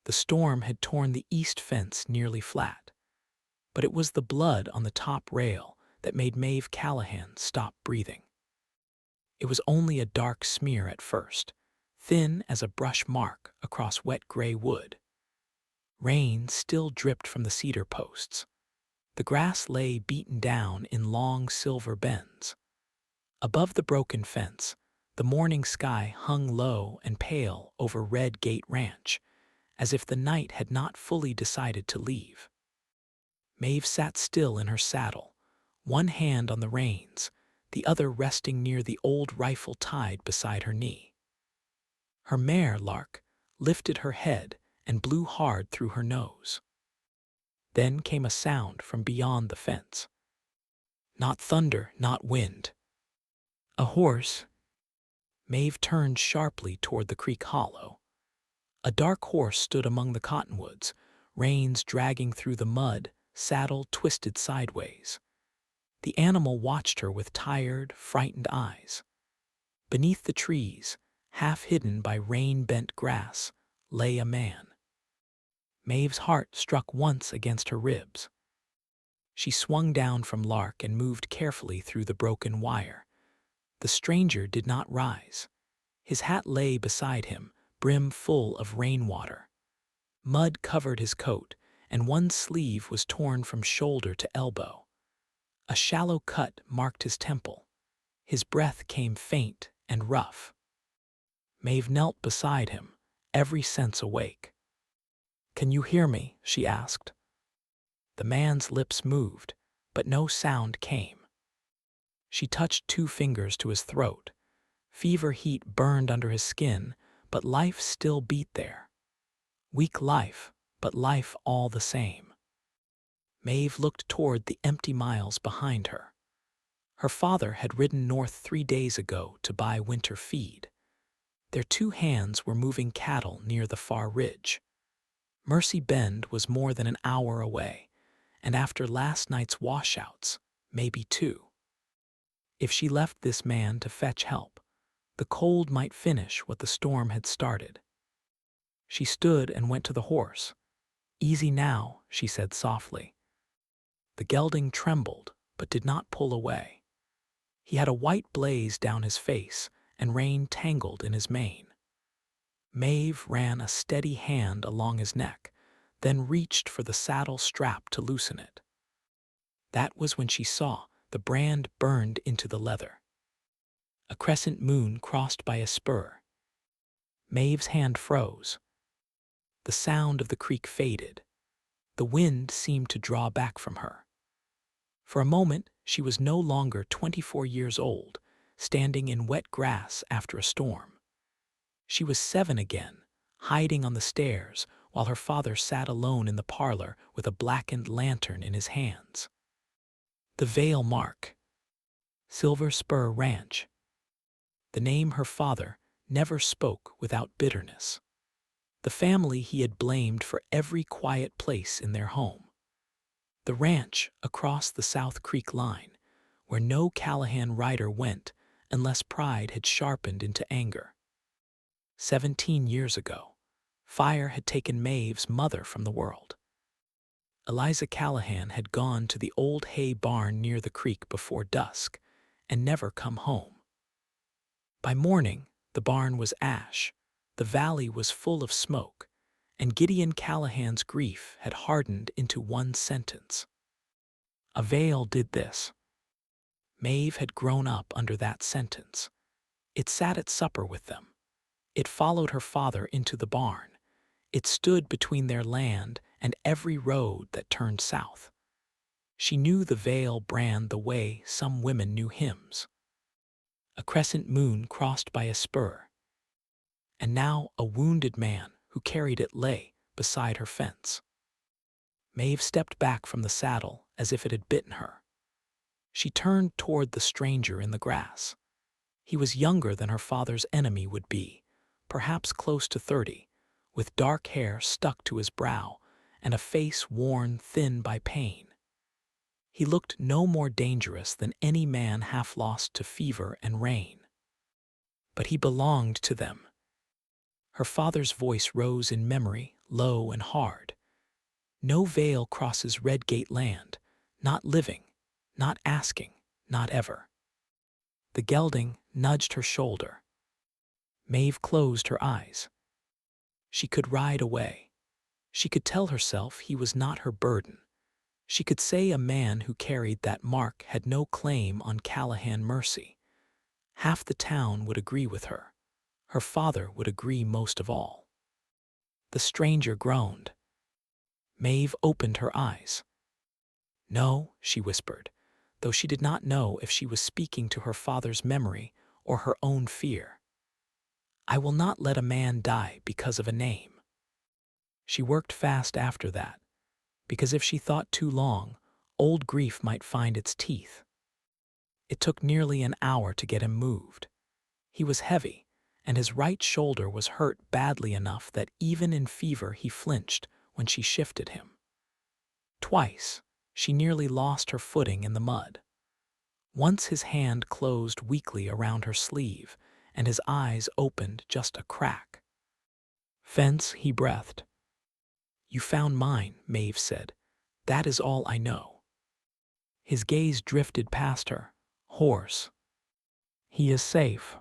The storm had torn the east fence nearly flat, but it was the blood on the top rail that made Maeve Callahan stop breathing. It was only a dark smear at first, thin as a brush mark across wet gray wood. Rain still dripped from the cedar posts. The grass lay beaten down in long silver bends. Above the broken fence, the morning sky hung low and pale over Red Gate Ranch, as if the night had not fully decided to leave. Maeve sat still in her saddle, one hand on the reins, the other resting near the old rifle tied beside her knee. Her mare, Lark, lifted her head and blew hard through her nose. Then came a sound from beyond the fence. Not thunder, not wind. A horse. Maeve turned sharply toward the creek hollow. A dark horse stood among the cottonwoods, reins dragging through the mud, saddle twisted sideways. The animal watched her with tired, frightened eyes. Beneath the trees, half hidden by rain-bent grass, lay a man. Maeve's heart struck once against her ribs. She swung down from Lark and moved carefully through the broken wire. The stranger did not rise. His hat lay beside him, brim full of rainwater. Mud covered his coat, and one sleeve was torn from shoulder to elbow. A shallow cut marked his temple. His breath came faint and rough. Maeve knelt beside him, every sense awake. "Can you hear me?" she asked. The man's lips moved, but no sound came. She touched 2 fingers to his throat. Fever heat burned under his skin, but life still beat there. Weak life, but life all the same. Maeve looked toward the empty miles behind her. Her father had ridden north 3 days ago to buy winter feed. Their 2 hands were moving cattle near the far ridge. Mercy Bend was more than an hour away, and after last night's washouts, maybe 2. If she left this man to fetch help, the cold might finish what the storm had started. She stood and went to the horse. "Easy now," she said softly. The gelding trembled, but did not pull away. He had a white blaze down his face, and rain tangled in his mane. Maeve ran a steady hand along his neck, then reached for the saddle strap to loosen it. That was when she saw the brand burned into the leather. A crescent moon crossed by a spur. Maeve's hand froze. The sound of the creek faded. The wind seemed to draw back from her. For a moment, she was no longer 24 years old, standing in wet grass after a storm. She was 7 again, hiding on the stairs while her father sat alone in the parlor with a blackened lantern in his hands. The Vale mark. Silver Spur Ranch. The name her father never spoke without bitterness. The family he had blamed for every quiet place in their home. The ranch across the South Creek line, where no Callahan rider went unless pride had sharpened into anger. 17 years ago, fire had taken Maeve's mother from the world. Eliza Callahan had gone to the old hay barn near the creek before dusk and never come home. By morning, the barn was ash, the valley was full of smoke, and Gideon Callahan's grief had hardened into one sentence. A Vale did this. Maeve had grown up under that sentence. It sat at supper with them. It followed her father into the barn. It stood between their land and every road that turned south. She knew the Vale brand the way some women knew hymns. A crescent moon crossed by a spur. And now a wounded man who carried it lay beside her fence. Maeve stepped back from the saddle as if it had bitten her. She turned toward the stranger in the grass. He was younger than her father's enemy would be, perhaps close to 30, with dark hair stuck to his brow and a face worn thin by pain. He looked no more dangerous than any man half lost to fever and rain. But he belonged to them. Her father's voice rose in memory low and hard. No Vale crosses Red Gate land, not living, not asking, not ever. The gelding nudged her shoulder. Maeve closed her eyes. She could ride away. She could tell herself he was not her burden. She could say a man who carried that mark had no claim on Callahan mercy. Half the town would agree with her. Her father would agree most of all. The stranger groaned. Maeve opened her eyes. "No," she whispered, though she did not know if she was speaking to her father's memory or her own fear. "I will not let a man die because of a name." She worked fast after that, because if she thought too long, old grief might find its teeth. It took nearly an hour to get him moved. He was heavy, and his right shoulder was hurt badly enough that even in fever he flinched when she shifted him. Twice, she nearly lost her footing in the mud. Once his hand closed weakly around her sleeve, and his eyes opened just a crack. "Fence," he breathed. "You found mine," Maeve said. "That is all I know." His gaze drifted past her, hoarse. "He is safe."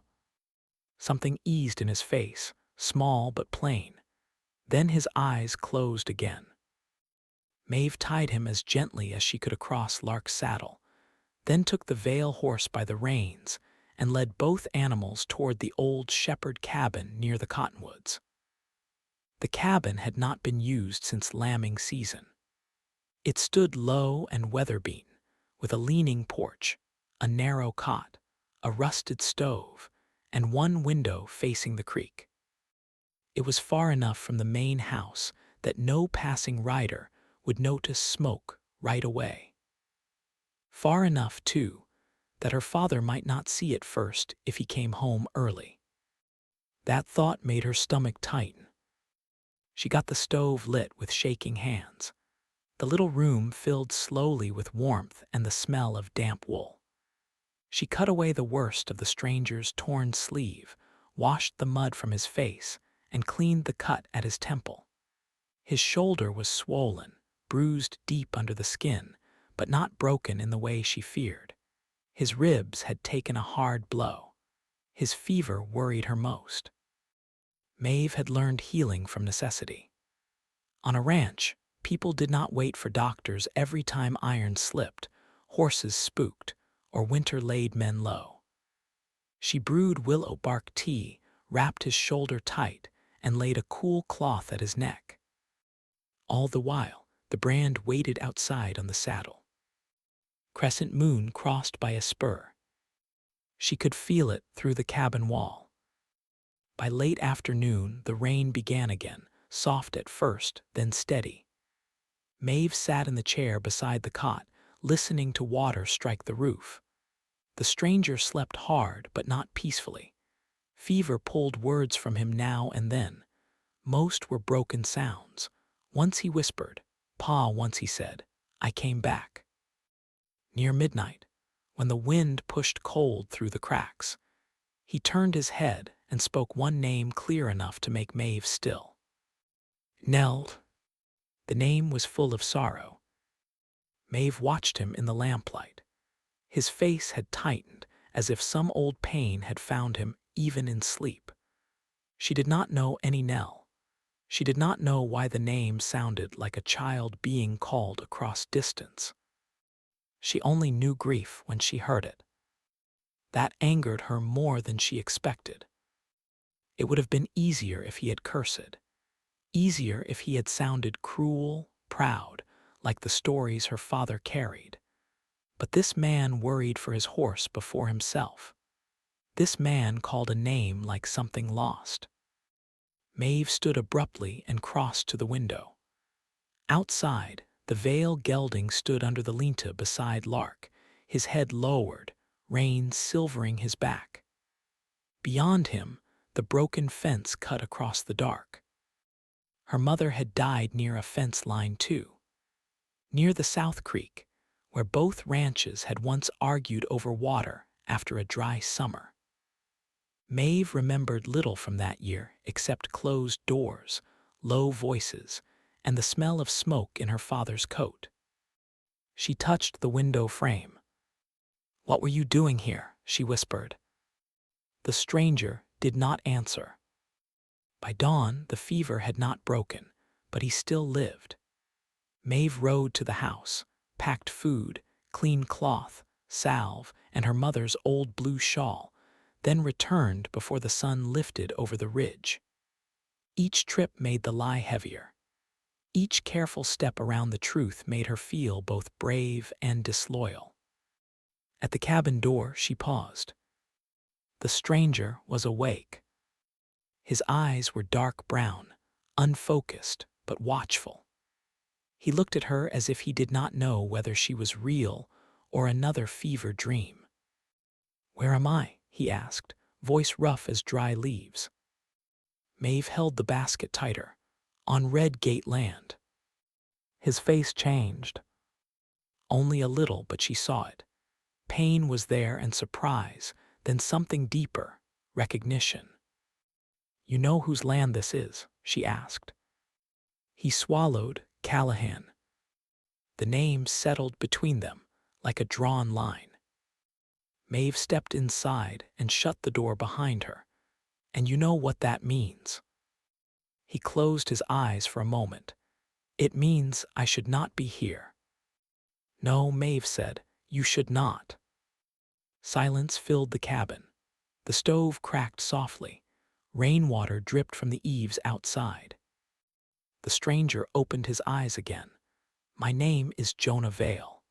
Something eased in his face, small but plain. Then his eyes closed again. Maeve tied him as gently as she could across Lark's saddle, then took the Vale horse by the reins and led both animals toward the old shepherd cabin near the cottonwoods. The cabin had not been used since lambing season. It stood low and weather-beaten, with a leaning porch, a narrow cot, a rusted stove, and one window facing the creek. It was far enough from the main house that no passing rider would notice smoke right away. Far enough, too, that her father might not see it first if he came home early. That thought made her stomach tighten. She got the stove lit with shaking hands. The little room filled slowly with warmth and the smell of damp wool. She cut away the worst of the stranger's torn sleeve, washed the mud from his face, and cleaned the cut at his temple. His shoulder was swollen, bruised deep under the skin, but not broken in the way she feared. His ribs had taken a hard blow. His fever worried her most. Maeve had learned healing from necessity. On a ranch, people did not wait for doctors every time iron slipped, horses spooked, or winter laid men low. She brewed willow bark tea, wrapped his shoulder tight, and laid a cool cloth at his neck. All the while, the brand waited outside on the saddle. Crescent moon crossed by a spur. She could feel it through the cabin wall. By late afternoon, the rain began again, soft at first, then steady. Maeve sat in the chair beside the cot, listening to water strike the roof. The stranger slept hard, but not peacefully. Fever pulled words from him now and then. Most were broken sounds. Once he whispered, "Pa," once he said, "I came back." Near midnight, when the wind pushed cold through the cracks, he turned his head and spoke one name clear enough to make Maeve still. "Nell." The name was full of sorrow. Maeve watched him in the lamplight. His face had tightened, as if some old pain had found him even in sleep. She did not know any Nell. She did not know why the name sounded like a child being called across distance. She only knew grief when she heard it. That angered her more than she expected. It would have been easier if he had cursed. Easier if he had sounded cruel, proud, like the stories her father carried. But this man worried for his horse before himself. This man called a name like something lost. Maeve stood abruptly and crossed to the window. Outside, the Vale gelding stood under the linta beside Lark, his head lowered, rain silvering his back. Beyond him, the broken fence cut across the dark. Her mother had died near a fence line too, near the South Creek, where both ranches had once argued over water after a dry summer. Maeve remembered little from that year except closed doors, low voices, and the smell of smoke in her father's coat. She touched the window frame. "What were you doing here?" she whispered. The stranger did not answer. By dawn, the fever had not broken, but he still lived. Maeve rode to the house, packed food, clean cloth, salve, and her mother's old blue shawl, then returned before the sun lifted over the ridge. Each trip made the lie heavier. Each careful step around the truth made her feel both brave and disloyal. At the cabin door, she paused. The stranger was awake. His eyes were dark brown, unfocused but watchful. He looked at her as if he did not know whether she was real or another fever dream. "Where am I?" he asked, voice rough as dry leaves. Maeve held the basket tighter. "On Red Gate land." His face changed. Only a little, but she saw it. Pain was there and surprise, then something deeper, recognition. "You know whose land this is?" she asked. He swallowed. "Callahan." The name settled between them like a drawn line. Maeve stepped inside and shut the door behind her. "And you know what that means?" He closed his eyes for a moment. "It means I should not be here." "No," Maeve said, "you should not." Silence filled the cabin. The stove cracked softly. Rainwater dripped from the eaves outside. The stranger opened his eyes again. "My name is Jonah Vale."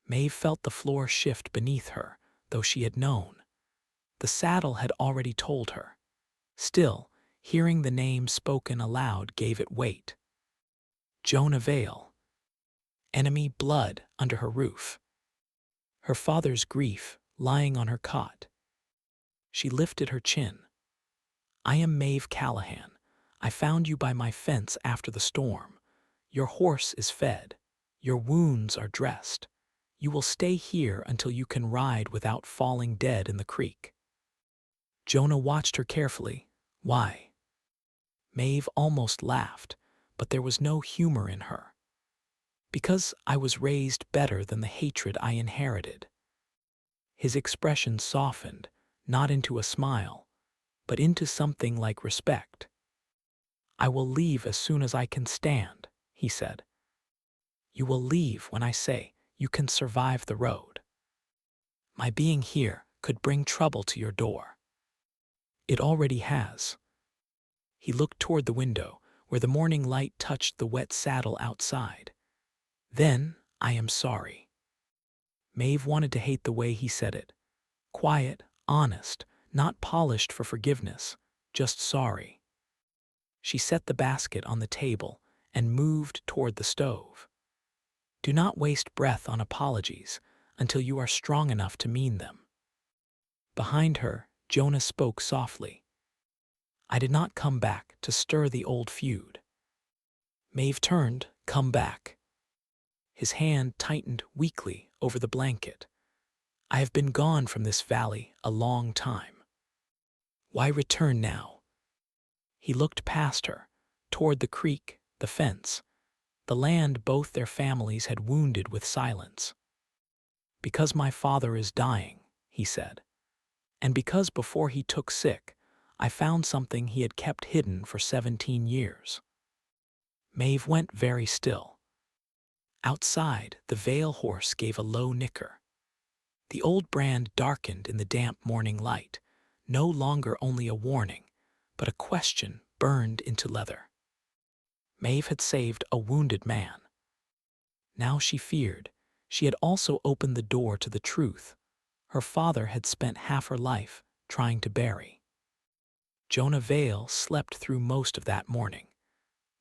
Maeve felt the floor shift beneath her, though she had known. The saddle had already told her. Still, hearing the name spoken aloud gave it weight. Jonah Vale. Enemy blood under her roof. Her father's grief lying on her cot. She lifted her chin. "I am Maeve Callahan. I found you by my fence after the storm. Your horse is fed. Your wounds are dressed. You will stay here until you can ride without falling dead in the creek." Jonah watched her carefully. "Why?" Maeve almost laughed, but there was no humor in her. "Because I was raised better than the hatred I inherited." His expression softened, not into a smile, but into something like respect. "I will leave as soon as I can stand," he said. "You will leave when I say you can survive the road. My being here could bring trouble to your door." "It already has." He looked toward the window, where the morning light touched the wet saddle outside. "Then I am sorry." Maeve wanted to hate the way he said it. Quiet, honest, not polished for forgiveness, just sorry. She set the basket on the table and moved toward the stove. "Do not waste breath on apologies until you are strong enough to mean them." Behind her, Jonah spoke softly. "I did not come back to stir the old feud." Maeve turned. "Come back." His hand tightened weakly over the blanket. "I have been gone from this valley a long time. Why return now?" He looked past her, toward the creek, the fence, the land both their families had wounded with silence. "Because my father is dying," he said. "And because before he took sick, I found something he had kept hidden for 17 years. Maeve went very still. Outside, the Vale horse gave a low nicker. The old brand darkened in the damp morning light, no longer only a warning, but a question burned into leather. Maeve had saved a wounded man. Now she feared she had also opened the door to the truth her father had spent half her life trying to bury. Jonah Vale slept through most of that morning,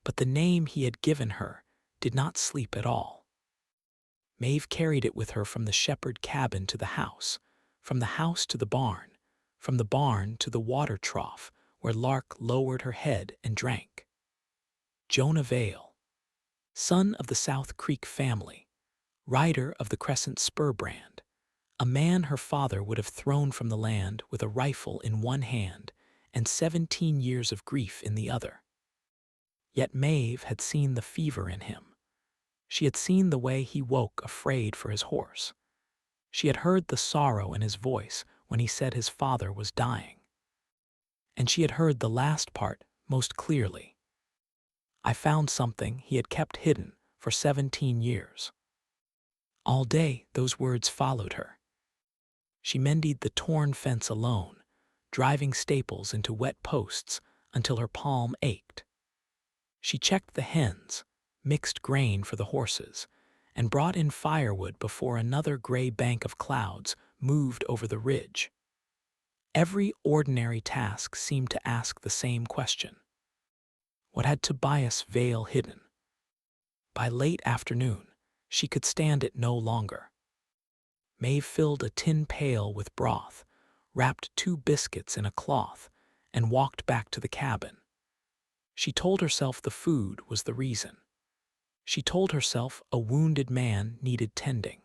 but the name he had given her did not sleep at all. Maeve carried it with her from the shepherd cabin to the house, from the house to the barn, from the barn to the water trough where Lark lowered her head and drank. Jonah Vale, son of the South Creek family, rider of the Crescent Spur brand, a man her father would have thrown from the land with a rifle in one hand and 17 years of grief in the other. Yet Maeve had seen the fever in him. She had seen the way he woke afraid for his horse. She had heard the sorrow in his voice when he said his father was dying. And she had heard the last part most clearly. I found something he had kept hidden for 17 years. All day those words followed her. She mended the torn fence alone, driving staples into wet posts until her palm ached. She checked the hens, mixed grain for the horses, and brought in firewood before another gray bank of clouds moved over the ridge. Every ordinary task seemed to ask the same question. What had Tobias Vale hidden? By late afternoon, she could stand it no longer. Maeve filled a tin pail with broth, wrapped 2 biscuits in a cloth, and walked back to the cabin. She told herself the food was the reason. She told herself a wounded man needed tending.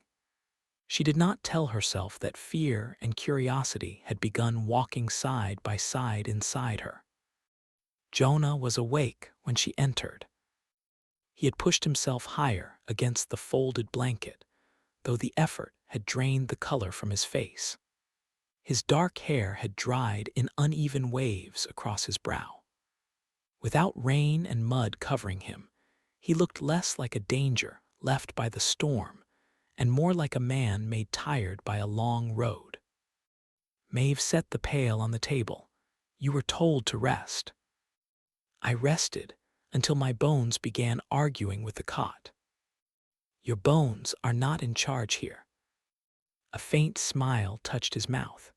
She did not tell herself that fear and curiosity had begun walking side by side inside her. Jonah was awake when she entered. He had pushed himself higher against the folded blanket, though the effort had drained the color from his face. His dark hair had dried in uneven waves across his brow. Without rain and mud covering him, he looked less like a danger left by the storm and more like a man made tired by a long road. Maeve set the pail on the table. You were told to rest. I rested until my bones began arguing with the cot. Your bones are not in charge here. A faint smile touched his mouth.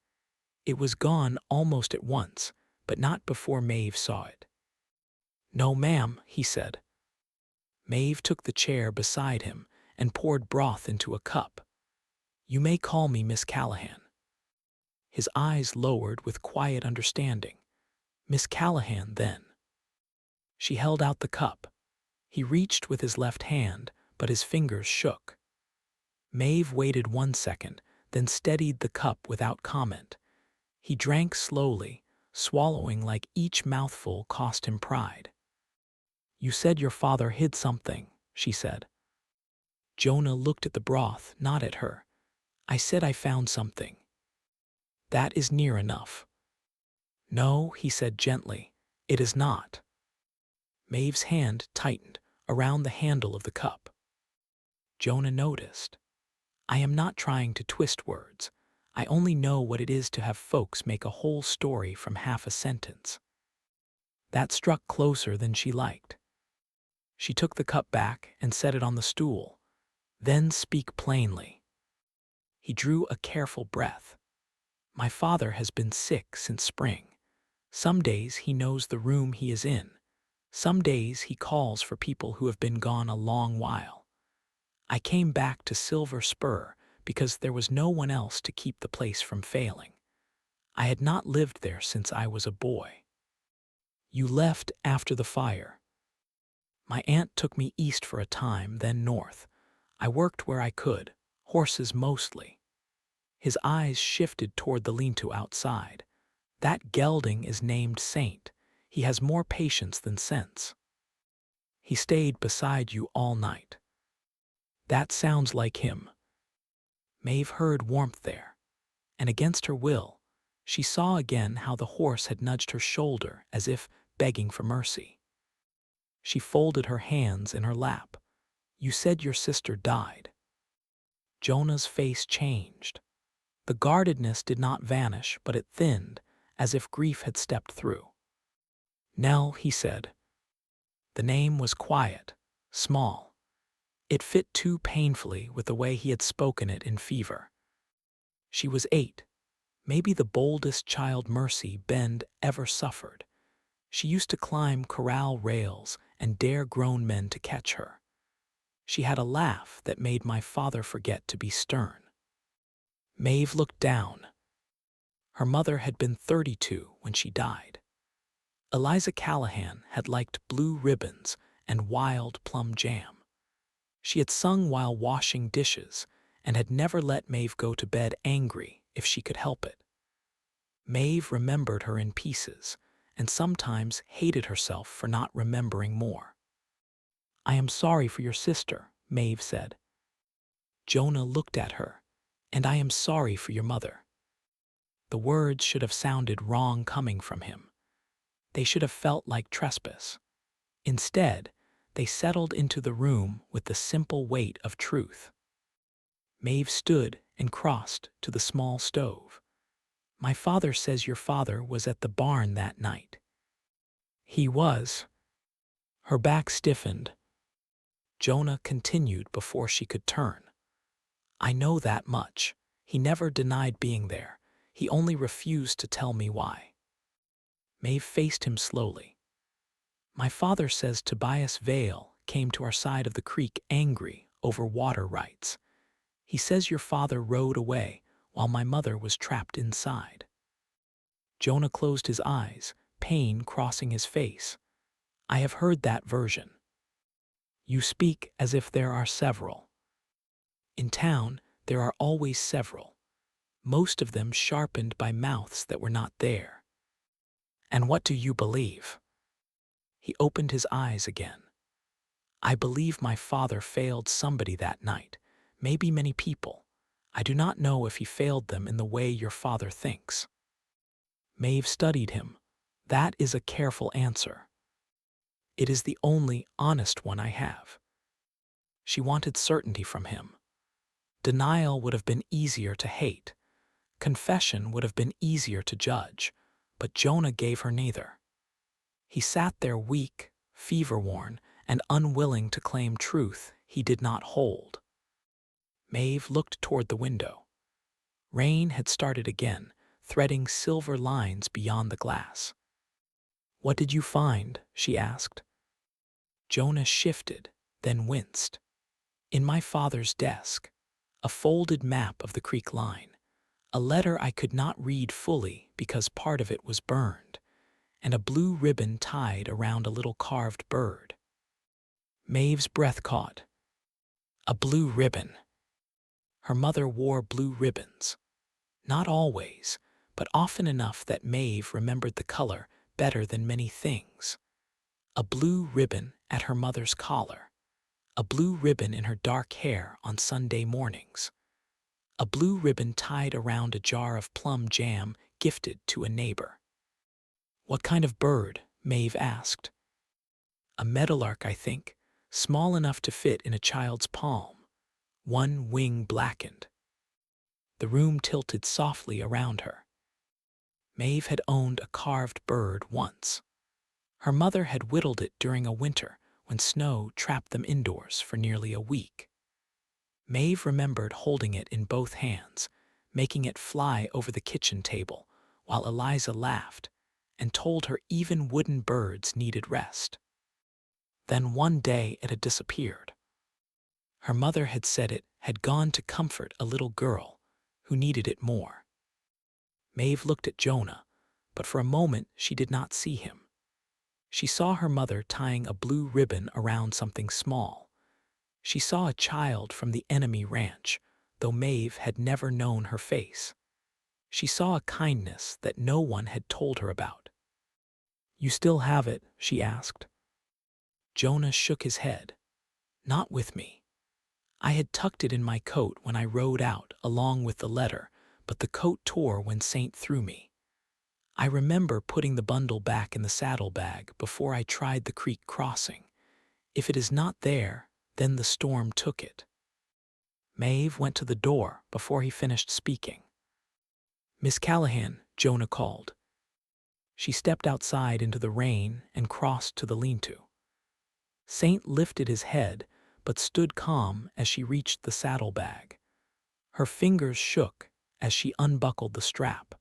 It was gone almost at once, but not before Maeve saw it. No, ma'am, he said. Maeve took the chair beside him and poured broth into a cup. You may call me Miss Callahan. His eyes lowered with quiet understanding. Miss Callahan, then. She held out the cup. He reached with his left hand, but his fingers shook. Maeve waited 1 second, then steadied the cup without comment. He drank slowly, swallowing like each mouthful cost him pride. You said your father hid something, she said. Jonah looked at the broth, not at her. I said I found something. That is near enough. No, he said gently, it is not. Maeve's hand tightened around the handle of the cup. Jonah noticed. I am not trying to twist words. I only know what it is to have folks make a whole story from half a sentence. That struck closer than she liked. She took the cup back and set it on the stool. Then speak plainly. He drew a careful breath. My father has been sick since spring. Some days he knows the room he is in. Some days he calls for people who have been gone a long while. I came back to Silver Spur because there was no one else to keep the place from failing. I had not lived there since I was a boy. You left after the fire. My aunt took me east for a time, then north. I worked where I could, horses mostly. His eyes shifted toward the lean-to outside. That gelding is named Saint. He has more patience than sense. He stayed beside you all night. That sounds like him. Maeve heard warmth there, and against her will, she saw again how the horse had nudged her shoulder as if begging for mercy. She folded her hands in her lap. You said your sister died. Jonah's face changed. The guardedness did not vanish, but it thinned, as if grief had stepped through. Nell, he said. The name was quiet, small. It fit too painfully with the way he had spoken it in fever. She was 8, maybe the boldest child Mercy Bend ever suffered. She used to climb corral rails and dare grown men to catch her. She had a laugh that made my father forget to be stern. Maeve looked down. Her mother had been 32 when she died. Eliza Callahan had liked blue ribbons and wild plum jam. She had sung while washing dishes and had never let Maeve go to bed angry if she could help it. Maeve remembered her in pieces, and sometimes hated herself for not remembering more. "I am sorry for your sister," Maeve said. Jonah looked at her. "And I am sorry for your mother." The words should have sounded wrong coming from him. They should have felt like trespass. Instead, they settled into the room with the simple weight of truth. Maeve stood and crossed to the small stove. "My father says your father was at the barn that night." "He was." Her back stiffened. Jonah continued before she could turn. "I know that much. He never denied being there. He only refused to tell me why." Maeve faced him slowly. "My father says Tobias Vale came to our side of the creek angry over water rights. He says your father rode away while my mother was trapped inside." Jonah closed his eyes, pain crossing his face. "I have heard that version." "You speak as if there are several." "In town, there are always several, most of them sharpened by mouths that were not there." "And what do you believe?" He opened his eyes again. "I believe my father failed somebody that night, maybe many people. I do not know if he failed them in the way your father thinks." Maeve studied him. "That is a careful answer." "It is the only honest one I have." She wanted certainty from him. Denial would have been easier to hate. Confession would have been easier to judge, but Jonah gave her neither. He sat there weak, fever-worn, and unwilling to claim truth he did not hold. Maeve looked toward the window. Rain had started again, threading silver lines beyond the glass. "What did you find?" she asked. Jonah shifted, then winced. "In my father's desk, a folded map of the creek line, a letter I could not read fully because part of it was burned, and a blue ribbon tied around a little carved bird." Maeve's breath caught. A blue ribbon. Her mother wore blue ribbons. Not always, but often enough that Maeve remembered the color better than many things. A blue ribbon at her mother's collar. A blue ribbon in her dark hair on Sunday mornings. A blue ribbon tied around a jar of plum jam gifted to a neighbor. "What kind of bird?" Maeve asked. "A meadowlark, I think, small enough to fit in a child's palm. One wing blackened." The room tilted softly around her. Maeve had owned a carved bird once. Her mother had whittled it during a winter when snow trapped them indoors for nearly a week. Maeve remembered holding it in both hands, making it fly over the kitchen table, while Eliza laughed and told her even wooden birds needed rest. Then one day it had disappeared. Her mother had said it had gone to comfort a little girl who needed it more. Maeve looked at Jonah, but for a moment she did not see him. She saw her mother tying a blue ribbon around something small. She saw a child from the enemy ranch, though Maeve had never known her face. She saw a kindness that no one had told her about. "You still have it?" she asked. Jonah shook his head. "Not with me. I had tucked it in my coat when I rode out along with the letter, but the coat tore when Saint threw me. I remember putting the bundle back in the saddlebag before I tried the creek crossing. If it is not there, then the storm took it." Maeve went to the door before he finished speaking. "Miss Callahan," Jonah called. She stepped outside into the rain and crossed to the lean-to. Saint lifted his head but stood calm as she reached the saddlebag. Her fingers shook as she unbuckled the strap.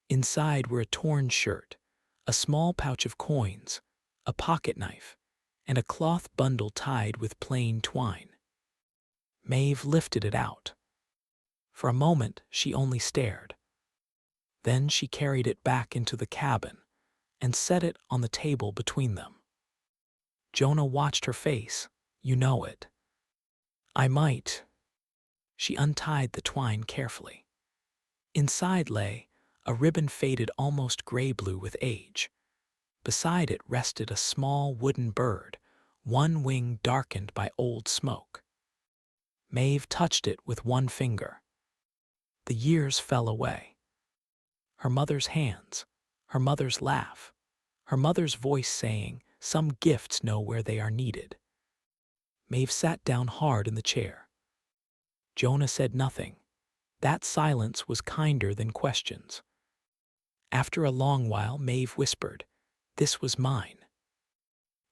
Inside were a torn shirt, a small pouch of coins, a pocket knife, and a cloth bundle tied with plain twine. Maeve lifted it out. For a moment she only stared. Then she carried it back into the cabin and set it on the table between them. Jonah watched her face. "You know it." "I might." She untied the twine carefully. Inside lay a ribbon faded almost gray-blue with age. Beside it rested a small wooden bird, one wing darkened by old smoke. Maeve touched it with one finger. The years fell away. Her mother's hands, her mother's laugh, her mother's voice saying, "Some gifts know where they are needed." Maeve sat down hard in the chair. Jonah said nothing. That silence was kinder than questions. After a long while, Maeve whispered, "This was mine."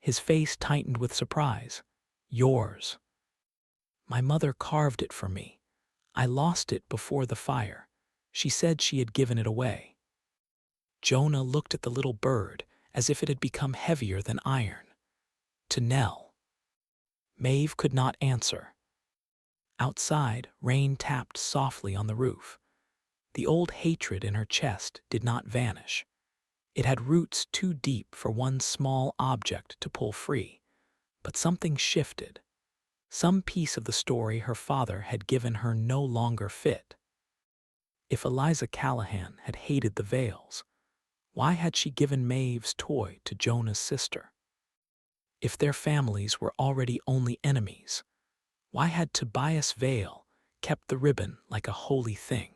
His face tightened with surprise. "Yours." "My mother carved it for me. I lost it before the fire. She said she had given it away." Jonah looked at the little bird as if it had become heavier than iron. "To Nell." Maeve could not answer. Outside, rain tapped softly on the roof. The old hatred in her chest did not vanish. It had roots too deep for one small object to pull free. But something shifted. Some piece of the story her father had given her no longer fit. If Eliza Callahan had hated the Vales, why had she given Maeve's toy to Jonah's sister? If their families were already only enemies, why had Tobias Vale kept the ribbon like a holy thing?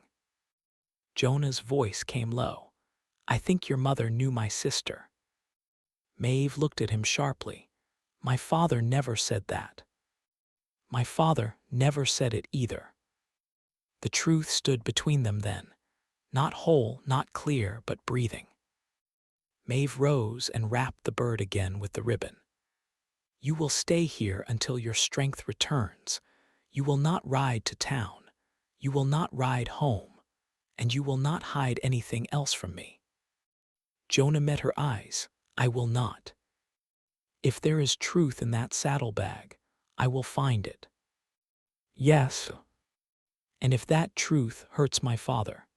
Jonah's voice came low. "I think your mother knew my sister." Maeve looked at him sharply. "My father never said that." "My father never said it either." The truth stood between them then, not whole, not clear, but breathing. Maeve rose and wrapped the bird again with the ribbon. "You will stay here until your strength returns. You will not ride to town. You will not ride home. And you will not hide anything else from me." Jonah met her eyes. "I will not. If there is truth in that saddlebag, I will find it. Yes. And if that truth hurts my father."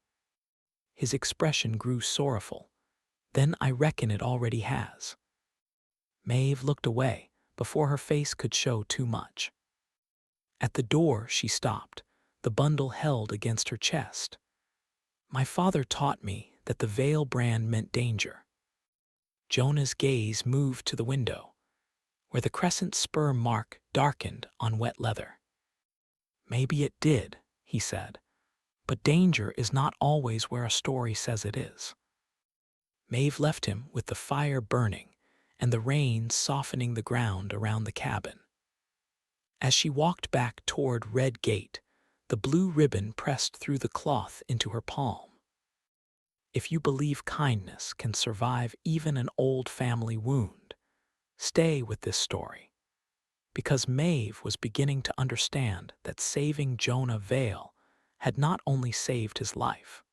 His expression grew sorrowful. "Then I reckon it already has." Maeve looked away before her face could show too much. At the door she stopped, the bundle held against her chest. "My father taught me that the Vale brand meant danger." Jonah's gaze moved to the window, where the crescent spur mark darkened on wet leather. "Maybe it did," he said, "but danger is not always where a story says it is." Maeve left him with the fire burning and the rain softening the ground around the cabin. As she walked back toward Red Gate, the blue ribbon pressed through the cloth into her palm. If you believe kindness can survive even an old family wound, stay with this story. Because Maeve was beginning to understand that saving Jonah Vale had not only saved his life,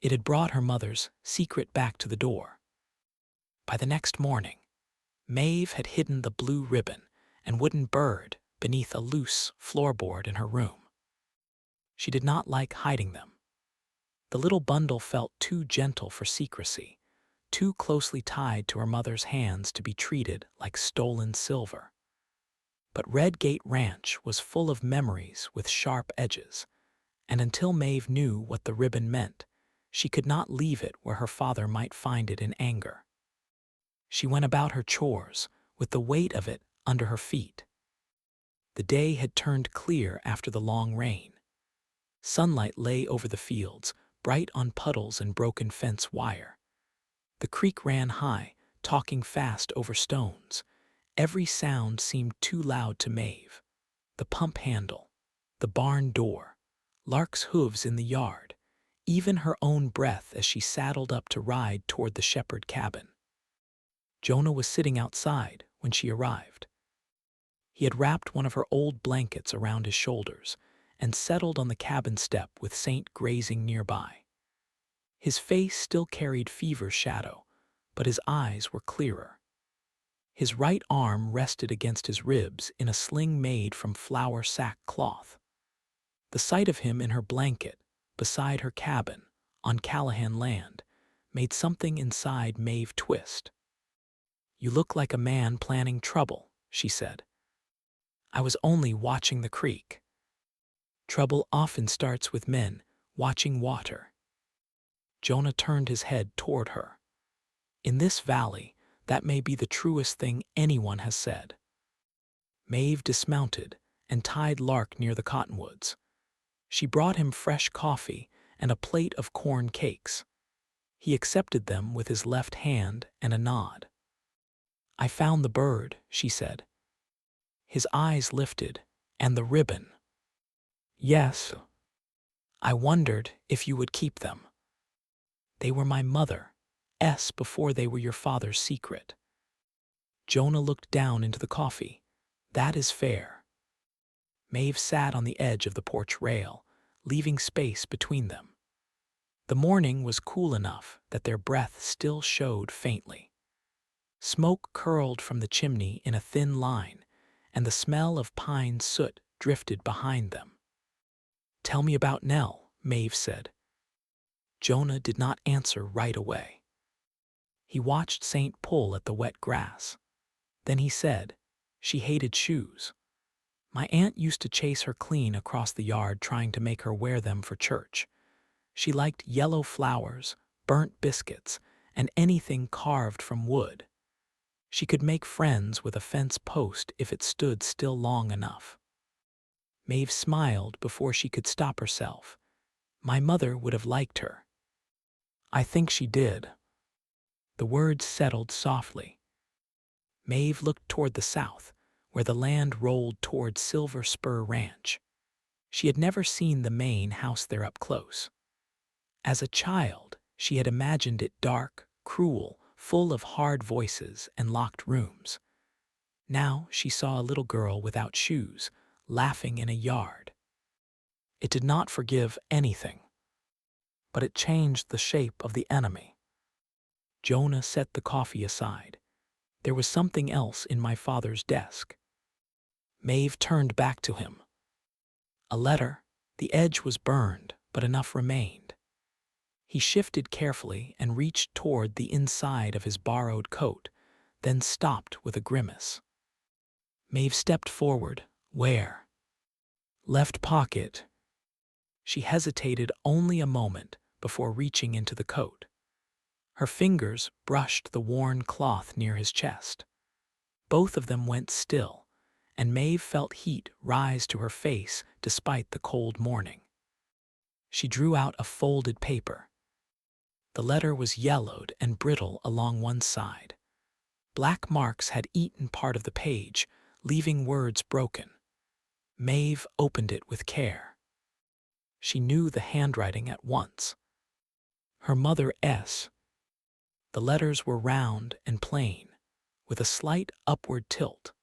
it had brought her mother's secret back to the door. By the next morning, Maeve had hidden the blue ribbon and wooden bird beneath a loose floorboard in her room. She did not like hiding them. The little bundle felt too gentle for secrecy, too closely tied to her mother's hands to be treated like stolen silver. But Red Gate Ranch was full of memories with sharp edges, and until Maeve knew what the ribbon meant, she could not leave it where her father might find it in anger. She went about her chores with the weight of it under her feet. The day had turned clear after the long rain. Sunlight lay over the fields, bright on puddles and broken fence wire. The creek ran high, talking fast over stones. Every sound seemed too loud to Maeve. The pump handle, the barn door, Lark's hooves in the yard, even her own breath as she saddled up to ride toward the shepherd cabin. Jonah was sitting outside when she arrived. He had wrapped one of her old blankets around his shoulders and settled on the cabin step with Saint grazing nearby. His face still carried fever shadow, but his eyes were clearer. His right arm rested against his ribs in a sling made from flour sack cloth. The sight of him in her blanket, beside her cabin, on Callahan land, made something inside Maeve twist. "You look like a man planning trouble," she said. "I was only watching the creek." Trouble often starts with men watching water. Jonah turned his head toward her. In this valley, that may be the truest thing anyone has said. Maeve dismounted and tied Lark near the cottonwoods. She brought him fresh coffee and a plate of corn cakes. He accepted them with his left hand and a nod. "I found the bird," she said. His eyes lifted. "And the ribbon." "Yes. I wondered if you would keep them. They were my mother's before they were your father's secret." Jonah looked down into the coffee. "That is fair." Maeve sat on the edge of the porch rail, leaving space between them. The morning was cool enough that their breath still showed faintly. Smoke curled from the chimney in a thin line, and the smell of pine soot drifted behind them. "Tell me about Nell," Maeve said. Jonah did not answer right away. He watched Saint pull at the wet grass. Then he said, "She hated shoes. My aunt used to chase her clean across the yard trying to make her wear them for church. She liked yellow flowers, burnt biscuits, and anything carved from wood. She could make friends with a fence post if it stood still long enough." Maeve smiled before she could stop herself. "My mother would have liked her." "I think she did." The words settled softly. Maeve looked toward the south, where the land rolled toward Silver Spur Ranch. She had never seen the main house there up close. As a child, she had imagined it dark, cruel, full of hard voices and locked rooms. Now she saw a little girl without shoes, laughing in a yard. It did not forgive anything, but it changed the shape of the enemy. Jonah set the coffee aside. "There was something else in my father's desk." Maeve turned back to him. "A letter. The edge was burned, but enough remained." He shifted carefully and reached toward the inside of his borrowed coat, then stopped with a grimace. Maeve stepped forward. "Where?" "Left pocket." She hesitated only a moment before reaching into the coat. Her fingers brushed the worn cloth near his chest. Both of them went still, and Maeve felt heat rise to her face despite the cold morning. She drew out a folded paper. The letter was yellowed and brittle along one side. Black marks had eaten part of the page, leaving words broken. Maeve opened it with care. She knew the handwriting at once. Her mother's. The letters were round and plain, with a slight upward tilt.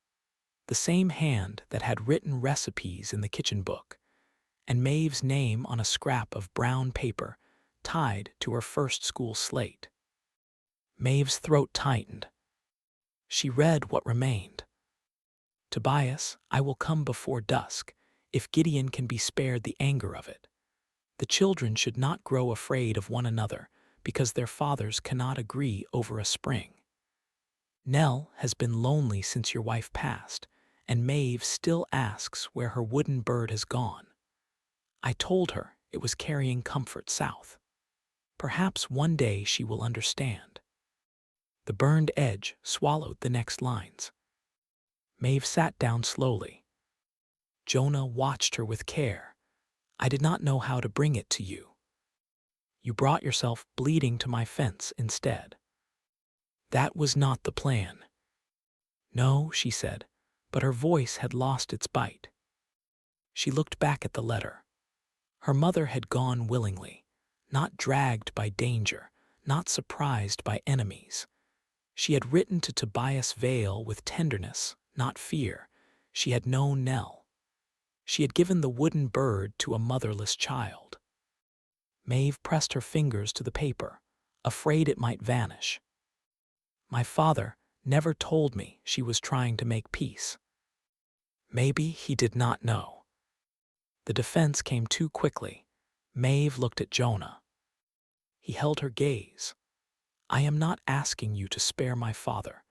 The same hand that had written recipes in the kitchen book, and Maeve's name on a scrap of brown paper tied to her first school slate. Maeve's throat tightened. She read what remained. "Tobias, I will come before dusk, if Gideon can be spared the anger of it. The children should not grow afraid of one another because their fathers cannot agree over a spring. Nell has been lonely since your wife passed, and Maeve still asks where her wooden bird has gone. I told her it was carrying comfort south. Perhaps one day she will understand." The burned edge swallowed the next lines. Maeve sat down slowly. Jonah watched her with care. "I did not know how to bring it to you. You brought yourself bleeding to my fence instead." "That was not the plan." "No," she said, but her voice had lost its bite. She looked back at the letter. Her mother had gone willingly, not dragged by danger, not surprised by enemies. She had written to Tobias Vale with tenderness, not fear. She had known Nell. She had given the wooden bird to a motherless child. Maeve pressed her fingers to the paper, afraid it might vanish. "My father never told me she was trying to make peace." Maybe he did not know. The defense came too quickly. Maeve looked at Jonah. He held her gaze. "I am not asking you to spare my father.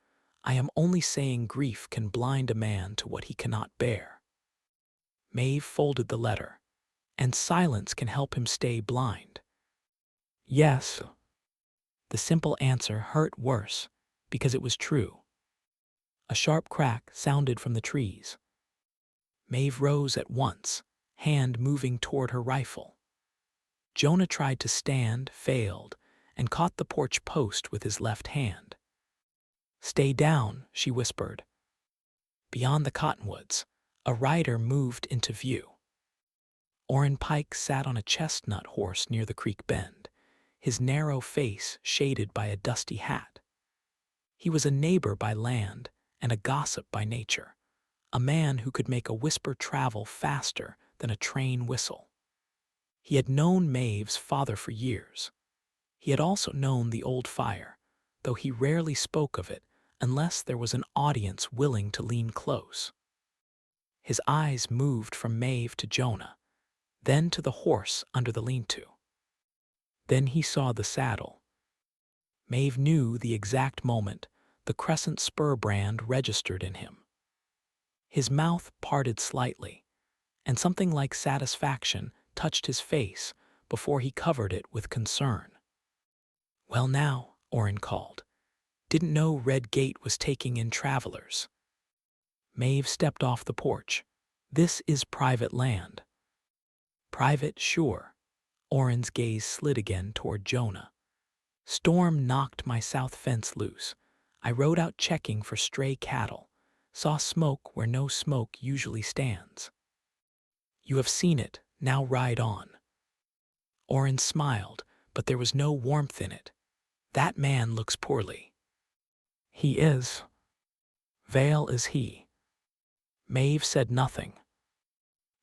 I am only saying grief can blind a man to what he cannot bear." Maeve folded the letter. "And silence can help him stay blind." Yes. The simple answer hurt worse because it was true. A sharp crack sounded from the trees. Maeve rose at once, hand moving toward her rifle. Jonah tried to stand, failed, and caught the porch post with his left hand. "Stay down," she whispered. Beyond the cottonwoods, a rider moved into view. Orrin Pike sat on a chestnut horse near the creek bend, his narrow face shaded by a dusty hat. He was a neighbor by land and a gossip by nature, a man who could make a whisper travel faster than a train whistle. He had known Maeve's father for years. He had also known the old fire, though he rarely spoke of it unless there was an audience willing to lean close. His eyes moved from Maeve to Jonah, then to the horse under the lean-to. Then he saw the saddle. Maeve knew the exact moment the crescent spur brand registered in him. His mouth parted slightly, and something like satisfaction touched his face before he covered it with concern. "Well now," Orrin called. "Didn't know Red Gate was taking in travelers." Maeve stepped off the porch. "This is private land." "Private, sure." Orrin's gaze slid again toward Jonah. "Storm knocked my south fence loose. I rode out checking for stray cattle, saw smoke where no smoke usually stands." "You have seen it, now ride on." Orrin smiled, but there was no warmth in it. "That man looks poorly." "He is." "Vale is he." Maeve said nothing.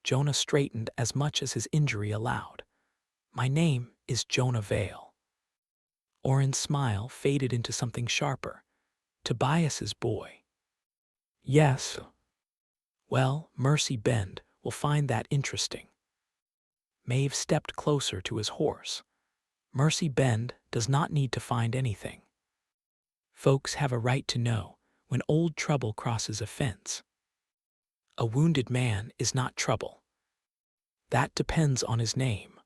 Jonah straightened as much as his injury allowed. "My name is Jonah Vale." Orrin's smile faded into something sharper. "Tobias's boy." "Yes." "Well, Mercy Bend will find that interesting." Maeve stepped closer to his horse. "Mercy Bend does not need to find anything. Folks have a right to know when old trouble crosses a fence. A wounded man is not trouble. That depends on his name."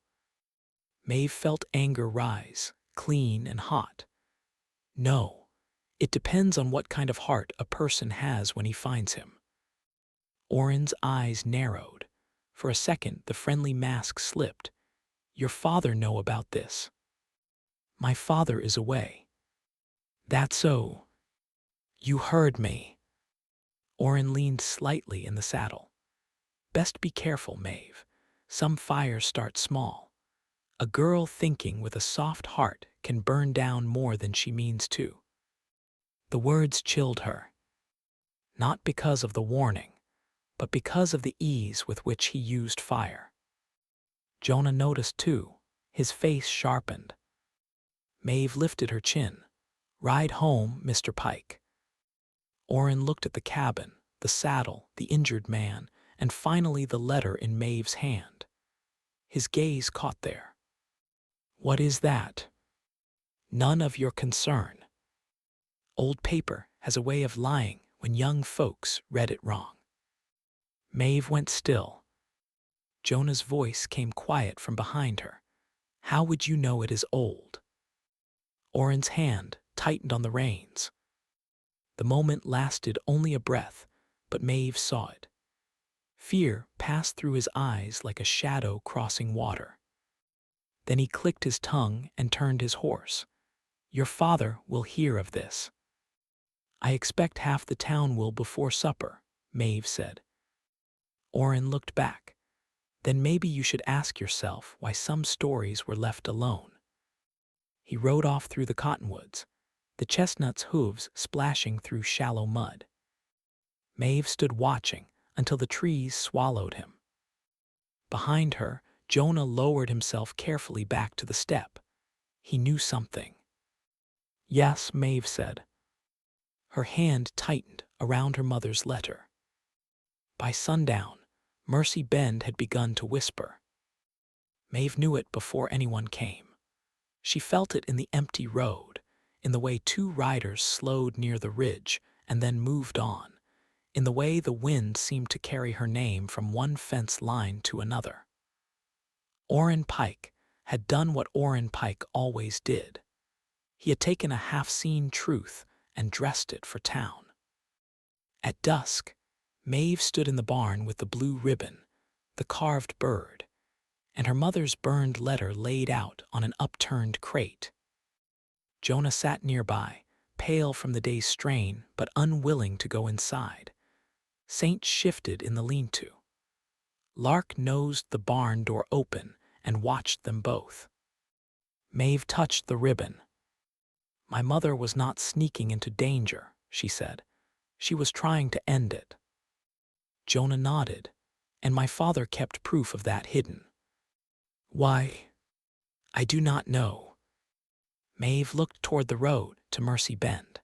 Maeve felt anger rise, clean and hot. "No, it depends on what kind of heart a person has when he finds him." Orrin's eyes narrowed. For a second, the friendly mask slipped. "Your father know about this?" "My father is away." "That's so. You heard me." Orrin leaned slightly in the saddle. "Best be careful, Maeve. Some fires start small. A girl thinking with a soft heart can burn down more than she means to." The words chilled her. Not because of the warning, but because of the ease with which he used fire. Jonah noticed too, his face sharpened. Maeve lifted her chin. "Ride home, Mr. Pike." Orrin looked at the cabin, the saddle, the injured man, and finally the letter in Maeve's hand. His gaze caught there. "What is that?" "None of your concern." Old paper has a way of lying when young folks read it wrong. Maeve went still. Jonah's voice came quiet from behind her. "How would you know it is old?" Orrin's hand tightened on the reins. The moment lasted only a breath, but Maeve saw it. Fear passed through his eyes like a shadow crossing water. Then he clicked his tongue and turned his horse. "Your father will hear of this." "I expect half the town will before supper," Maeve said. Orrin looked back. "Then maybe you should ask yourself why some stories were left alone." He rode off through the cottonwoods, the chestnut's hooves splashing through shallow mud. Maeve stood watching until the trees swallowed him. Behind her, Jonah lowered himself carefully back to the step. He knew something. "Yes," Maeve said. Her hand tightened around her mother's letter. By sundown, Mercy Bend had begun to whisper. Maeve knew it before anyone came. She felt it in the empty road, in the way two riders slowed near the ridge and then moved on, in the way the wind seemed to carry her name from one fence line to another. Orrin Pike, had done what Orrin Pike always did. He had taken a half-seen truth and dressed it for town. At dusk, Maeve stood in the barn with the blue ribbon, the carved bird, and her mother's burned letter laid out on an upturned crate. Jonah sat nearby, pale from the day's strain but unwilling to go inside. Saint shifted in the lean-to. Lark nosed the barn door open and watched them both. Maeve touched the ribbon. "My mother was not sneaking into danger," she said. "She was trying to end it." Jonah nodded, and my father kept proof of that hidden. "Why? I do not know." Maeve looked toward the road to Mercy Bend.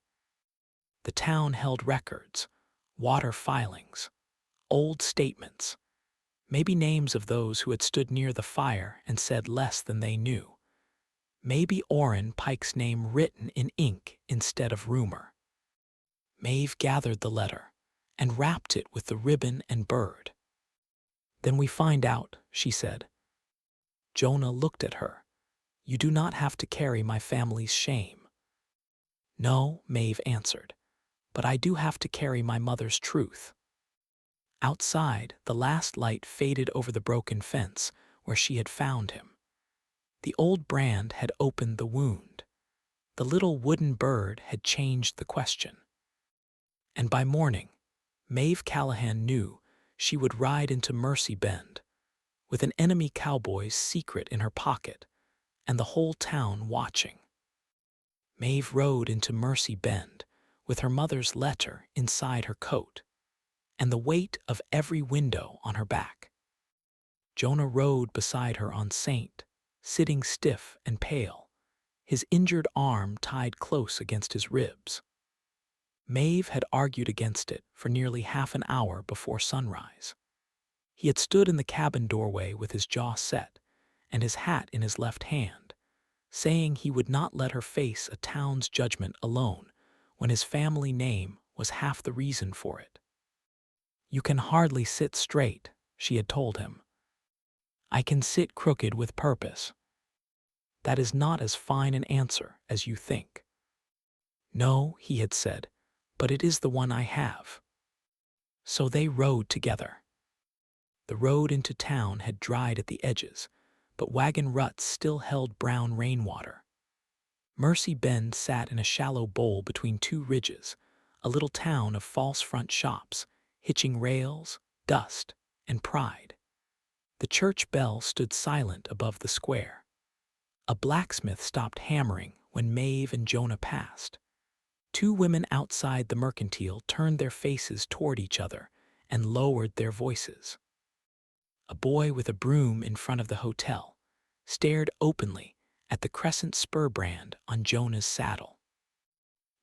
The town held records, water filings, old statements, maybe names of those who had stood near the fire and said less than they knew. Maybe Orrin Pike's name written in ink instead of rumor. Maeve gathered the letter and wrapped it with the ribbon and bird. "Then we find out," she said. Jonah looked at her. "You do not have to carry my family's shame." "No," Maeve answered, "but I do have to carry my mother's truth." Outside, the last light faded over the broken fence where she had found him. The old brand had opened the wound. The little wooden bird had changed the question. And by morning, Maeve Callahan knew she would ride into Mercy Bend with an enemy cowboy's secret in her pocket and the whole town watching. Maeve rode into Mercy Bend with her mother's letter inside her coat and the weight of every window on her back. Jonah rode beside her on Saint, sitting stiff and pale, his injured arm tied close against his ribs. Maeve had argued against it for nearly half an hour before sunrise. He had stood in the cabin doorway with his jaw set and his hat in his left hand, saying he would not let her face a town's judgment alone when his family name was half the reason for it. "You can hardly sit straight," she had told him. "I can sit crooked with purpose." "That is not as fine an answer as you think." "No," he had said, "but it is the one I have." So they rode together. The road into town had dried at the edges, but wagon ruts still held brown rainwater. Mercy Bend sat in a shallow bowl between two ridges, a little town of false front shops, hitching rails, dust, and pride. The church bell stood silent above the square. A blacksmith stopped hammering when Maeve and Jonah passed. Two women outside the mercantile turned their faces toward each other and lowered their voices. A boy with a broom in front of the hotel stared openly at the crescent spur brand on Jonah's saddle.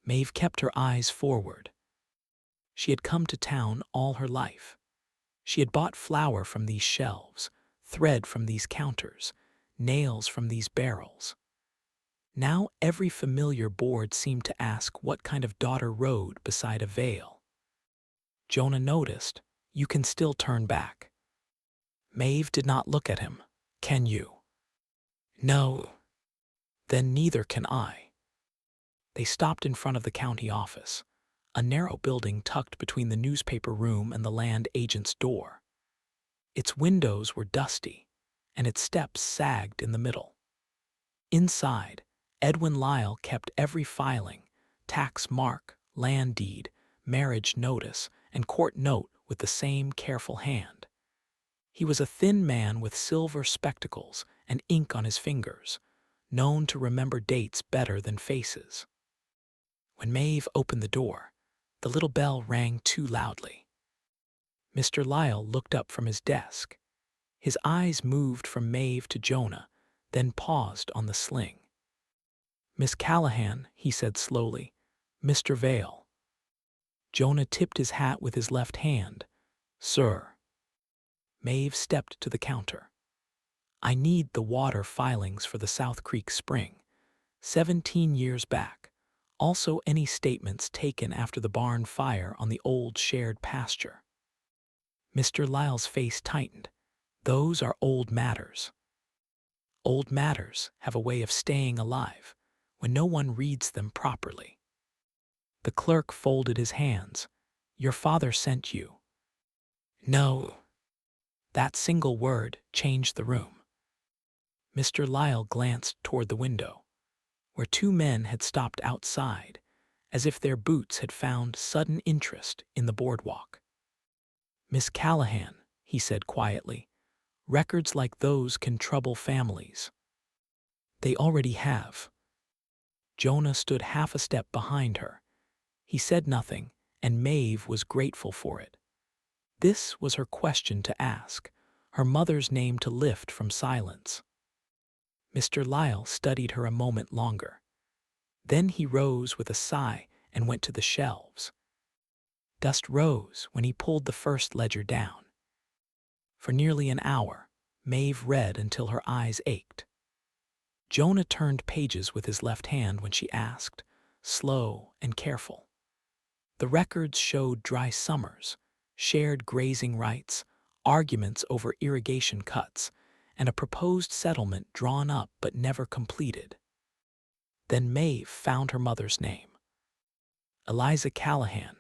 Maeve kept her eyes forward. She had come to town all her life. She had bought flour from these shelves, thread from these counters, nails from these barrels. Now every familiar board seemed to ask what kind of daughter rode beside a veil. Jonah noticed, "You can still turn back." Maeve did not look at him. "Can you?" "No." "Then neither can I." They stopped in front of the county office, a narrow building tucked between the newspaper room and the land agent's door. Its windows were dusty, and its steps sagged in the middle. Inside, Edwin Lyle kept every filing, tax mark, land deed, marriage notice, and court note with the same careful hand. He was a thin man with silver spectacles and ink on his fingers, known to remember dates better than faces. When Maeve opened the door, the little bell rang too loudly. Mr. Lyle looked up from his desk. His eyes moved from Maeve to Jonah, then paused on the sling. "Miss Callahan," he said slowly. "Mr. Vale." Jonah tipped his hat with his left hand. "Sir." Maeve stepped to the counter. "I need the water filings for the South Creek Spring, 17 years back. Also any statements taken after the barn fire on the old shared pasture." Mr. Lyle's face tightened. "Those are old matters." Old matters have a way of staying alive when no one reads them properly. The clerk folded his hands. Your father sent you. No. That single word changed the room. Mr. Lyle glanced toward the window, where two men had stopped outside, as if their boots had found sudden interest in the boardwalk. Miss Callahan, he said quietly, records like those can trouble families. They already have. Jonah stood half a step behind her. He said nothing, and Maeve was grateful for it. This was her question to ask, her mother's name to lift from silence. Mr. Lyle studied her a moment longer. Then he rose with a sigh and went to the shelves. Dust rose when he pulled the first ledger down. For nearly an hour, Maeve read until her eyes ached. Jonah turned pages with his left hand when she asked, slow and careful. The records showed dry summers, shared grazing rights, arguments over irrigation cuts, and a proposed settlement drawn up but never completed. Then Maeve found her mother's name. Eliza Callahan,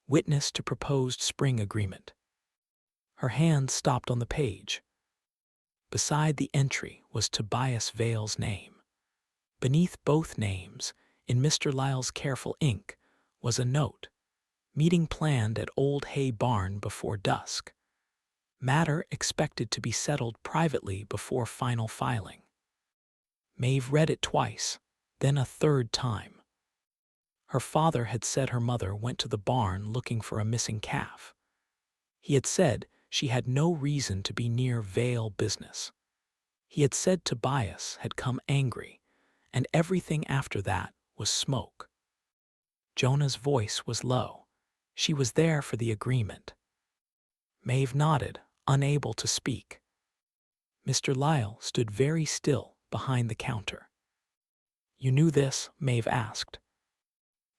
witness to proposed spring agreement. Her hand stopped on the page. Beside the entry was Tobias Vale's name. Beneath both names, in Mr. Lyle's careful ink, was a note. Meeting planned at Old Hay Barn before dusk. Matter expected to be settled privately before final filing. Maeve read it twice, then a third time. Her father had said her mother went to the barn looking for a missing calf. He had said she had no reason to be near Vale business. He had said Tobias had come angry, and everything after that was smoke. Jonah's voice was low. She was there for the agreement. Maeve nodded, unable to speak. Mr. Lyle stood very still behind the counter. You knew this? Maeve asked.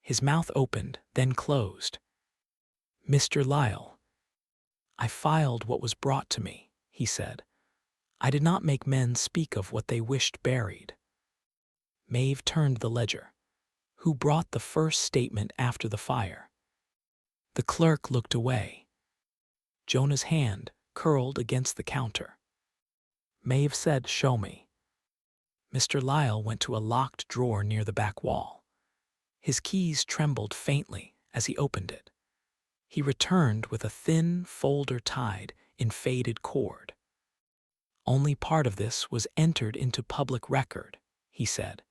His mouth opened, then closed. Mr. Lyle, I filed what was brought to me, he said. I did not make men speak of what they wished buried. Maeve turned the ledger. Who brought the first statement after the fire? The clerk looked away. Jonah's hand curled against the counter. Maeve said, show me. Mr. Lyle went to a locked drawer near the back wall. His keys trembled faintly as he opened it. He returned with a thin folder tied in faded cord. Only part of this was entered into public record, he said.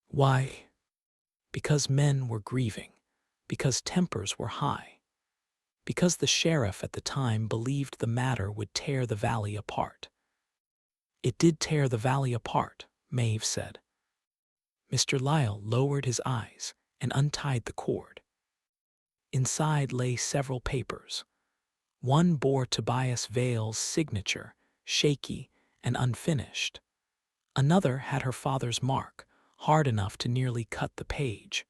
Why? Because men were grieving, because tempers were high, because the sheriff at the time believed the matter would tear the valley apart. It did tear the valley apart, Maeve said. Mr. Lyle lowered his eyes and untied the cord. Inside lay several papers. One bore Tobias Vale's signature, shaky and unfinished. Another had her father's mark, hard enough to nearly cut the page.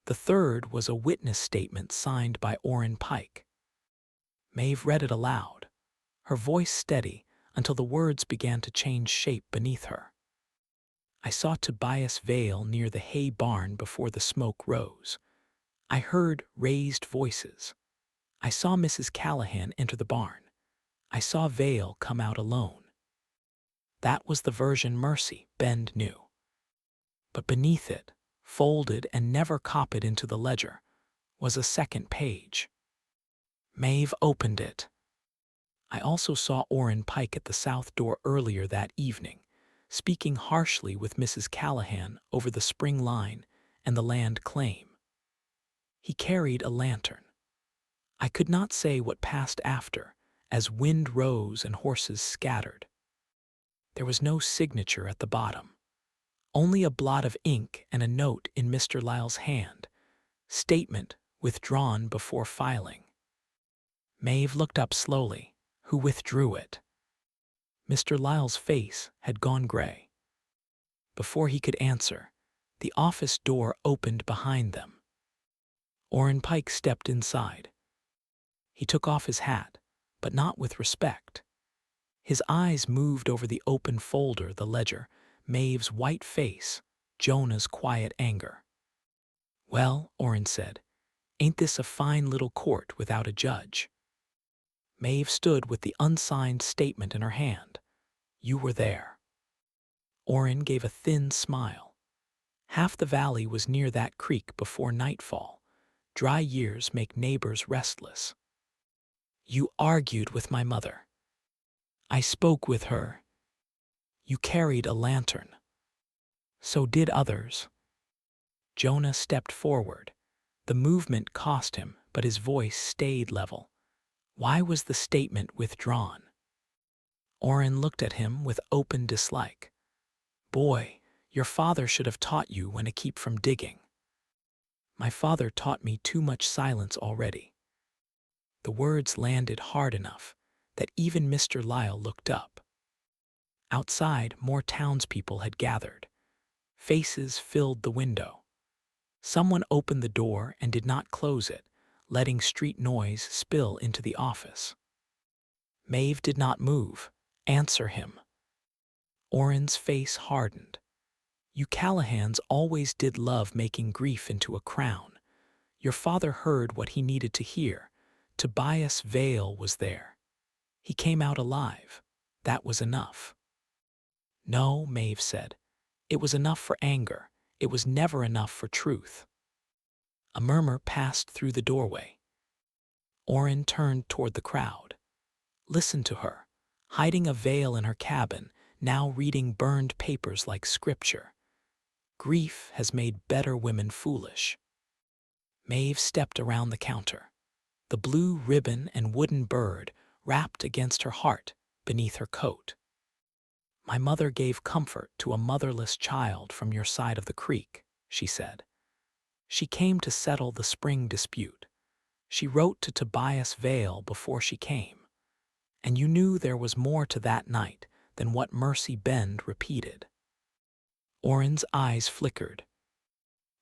The third was a witness statement signed by Orrin Pike. Maeve read it aloud, her voice steady until the words began to change shape beneath her. I saw Tobias Vale near the hay barn before the smoke rose. I heard raised voices. I saw Mrs. Callahan enter the barn. I saw Vale come out alone. That was the version Mercy Bend knew. But beneath it, folded and never copied into the ledger, was a second page. Maeve opened it. I also saw Orrin Pike at the south door earlier that evening, speaking harshly with Mrs. Callahan over the spring line and the land claim. He carried a lantern. I could not say what passed after, as wind rose and horses scattered. There was no signature at the bottom, only a blot of ink and a note in Mr. Lyle's hand, statement withdrawn before filing. Maeve looked up slowly. Who withdrew it? Mr. Lyle's face had gone gray. Before he could answer, the office door opened behind them. Orrin Pike stepped inside. He took off his hat, but not with respect. His eyes moved over the open folder, the ledger, Maeve's white face, Jonah's quiet anger. "Well," Orrin said, "ain't this a fine little court without a judge?" Maeve stood with the unsigned statement in her hand. "You were there." Orrin gave a thin smile. Half the valley was near that creek before nightfall. Dry years make neighbors restless. "You argued with my mother." "I spoke with her." "You carried a lantern." "So did others." Jonah stepped forward. The movement cost him, but his voice stayed level. "Why was the statement withdrawn?" Orrin looked at him with open dislike. "Boy, your father should have taught you when to keep from digging." "My father taught me too much silence already." The words landed hard enough that even Mr. Lyle looked up. Outside, more townspeople had gathered. Faces filled the window. Someone opened the door and did not close it, letting street noise spill into the office. Maeve did not move. "Answer him." Orrin's face hardened. "You Callahans always did love making grief into a crown. Your father heard what he needed to hear. Tobias Vale was there. He came out alive. That was enough." "No," Maeve said. "It was enough for anger. It was never enough for truth." A murmur passed through the doorway. Orrin turned toward the crowd. Listen to her, hiding a veil in her cabin, now reading burned papers like scripture. Grief has made better women foolish. Maeve stepped around the counter. The blue ribbon and wooden bird wrapped against her heart beneath her coat. "My mother gave comfort to a motherless child from your side of the creek," she said. "She came to settle the spring dispute. She wrote to Tobias Vale before she came. And you knew there was more to that night than what Mercy Bend repeated." Orrin's eyes flickered.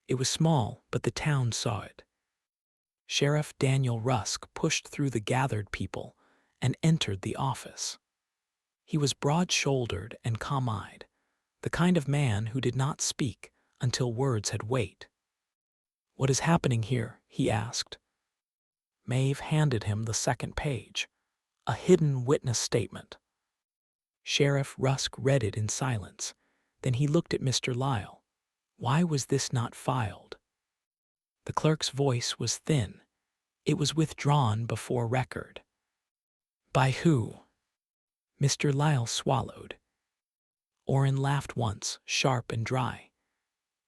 It was small, but the town saw it. Sheriff Daniel Rusk pushed through the gathered people and entered the office. He was broad-shouldered and calm-eyed, the kind of man who did not speak until words had weight. "What is happening here?" he asked. Maeve handed him the second page, a hidden witness statement. Sheriff Rusk read it in silence. Then he looked at Mr. Lyle. "Why was this not filed?" The clerk's voice was thin. "It was withdrawn before record." "By who?" Mr. Lyle swallowed. Orrin laughed once, sharp and dry.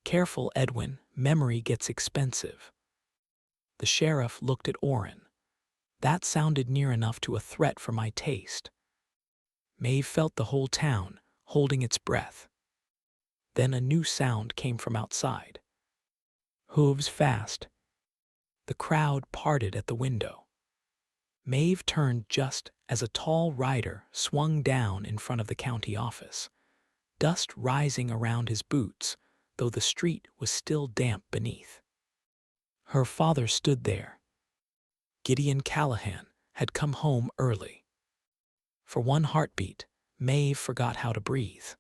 "Careful, Edwin, memory gets expensive." The sheriff looked at Orrin. "That sounded near enough to a threat for my taste." Maeve felt the whole town holding its breath. Then a new sound came from outside. Hooves fast. The crowd parted at the window. Maeve turned just as a tall rider swung down in front of the county office, dust rising around his boots, though the street was still damp beneath. Her father stood there. Gideon Callahan had come home early. For one heartbeat, Maeve forgot how to breathe.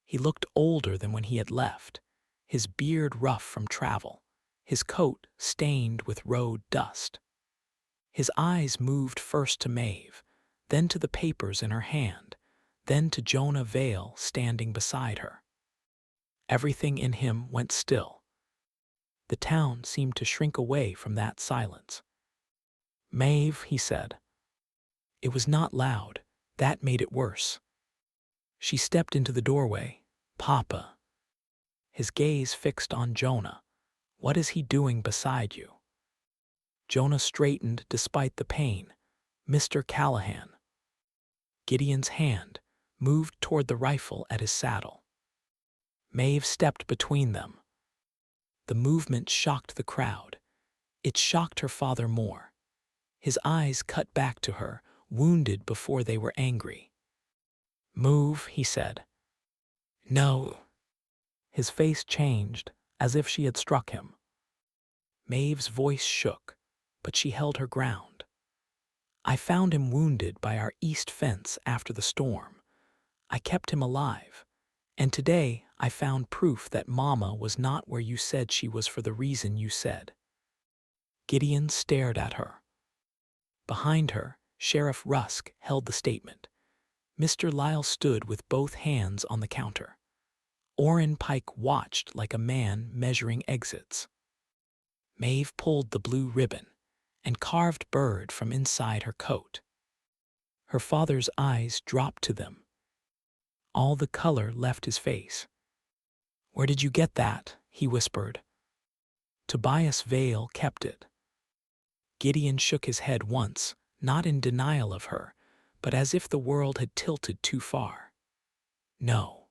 He looked older than when he had left, his beard rough from travel, his coat stained with road dust. His eyes moved first to Maeve, then to the papers in her hand, then to Jonah Vale standing beside her. Everything in him went still. The town seemed to shrink away from that silence. "Maeve," he said. It was not loud. That made it worse. She stepped into the doorway. "Papa." His gaze fixed on Jonah. "What is he doing beside you?" Jonah straightened despite the pain. "Mr. Callahan." Gideon's hand moved toward the rifle at his saddle. Maeve stepped between them. The movement shocked the crowd. It shocked her father more. His eyes cut back to her, wounded before they were angry. "Move," he said. "No." His face changed, as if she had struck him. Maeve's voice shook, but she held her ground. I found him wounded by our east fence after the storm. I kept him alive. And today I found proof that Mama was not where you said she was for the reason you said." Gideon stared at her. Behind her, Sheriff Rusk held the statement. Mr. Lyle stood with both hands on the counter. Orrin Pike watched like a man measuring exits. Maeve pulled the blue ribbon and carved bird from inside her coat. Her father's eyes dropped to them. All the color left his face. "Where did you get that?" he whispered. "Tobias Vale kept it." Gideon shook his head once, not in denial of her, but as if the world had tilted too far. "No.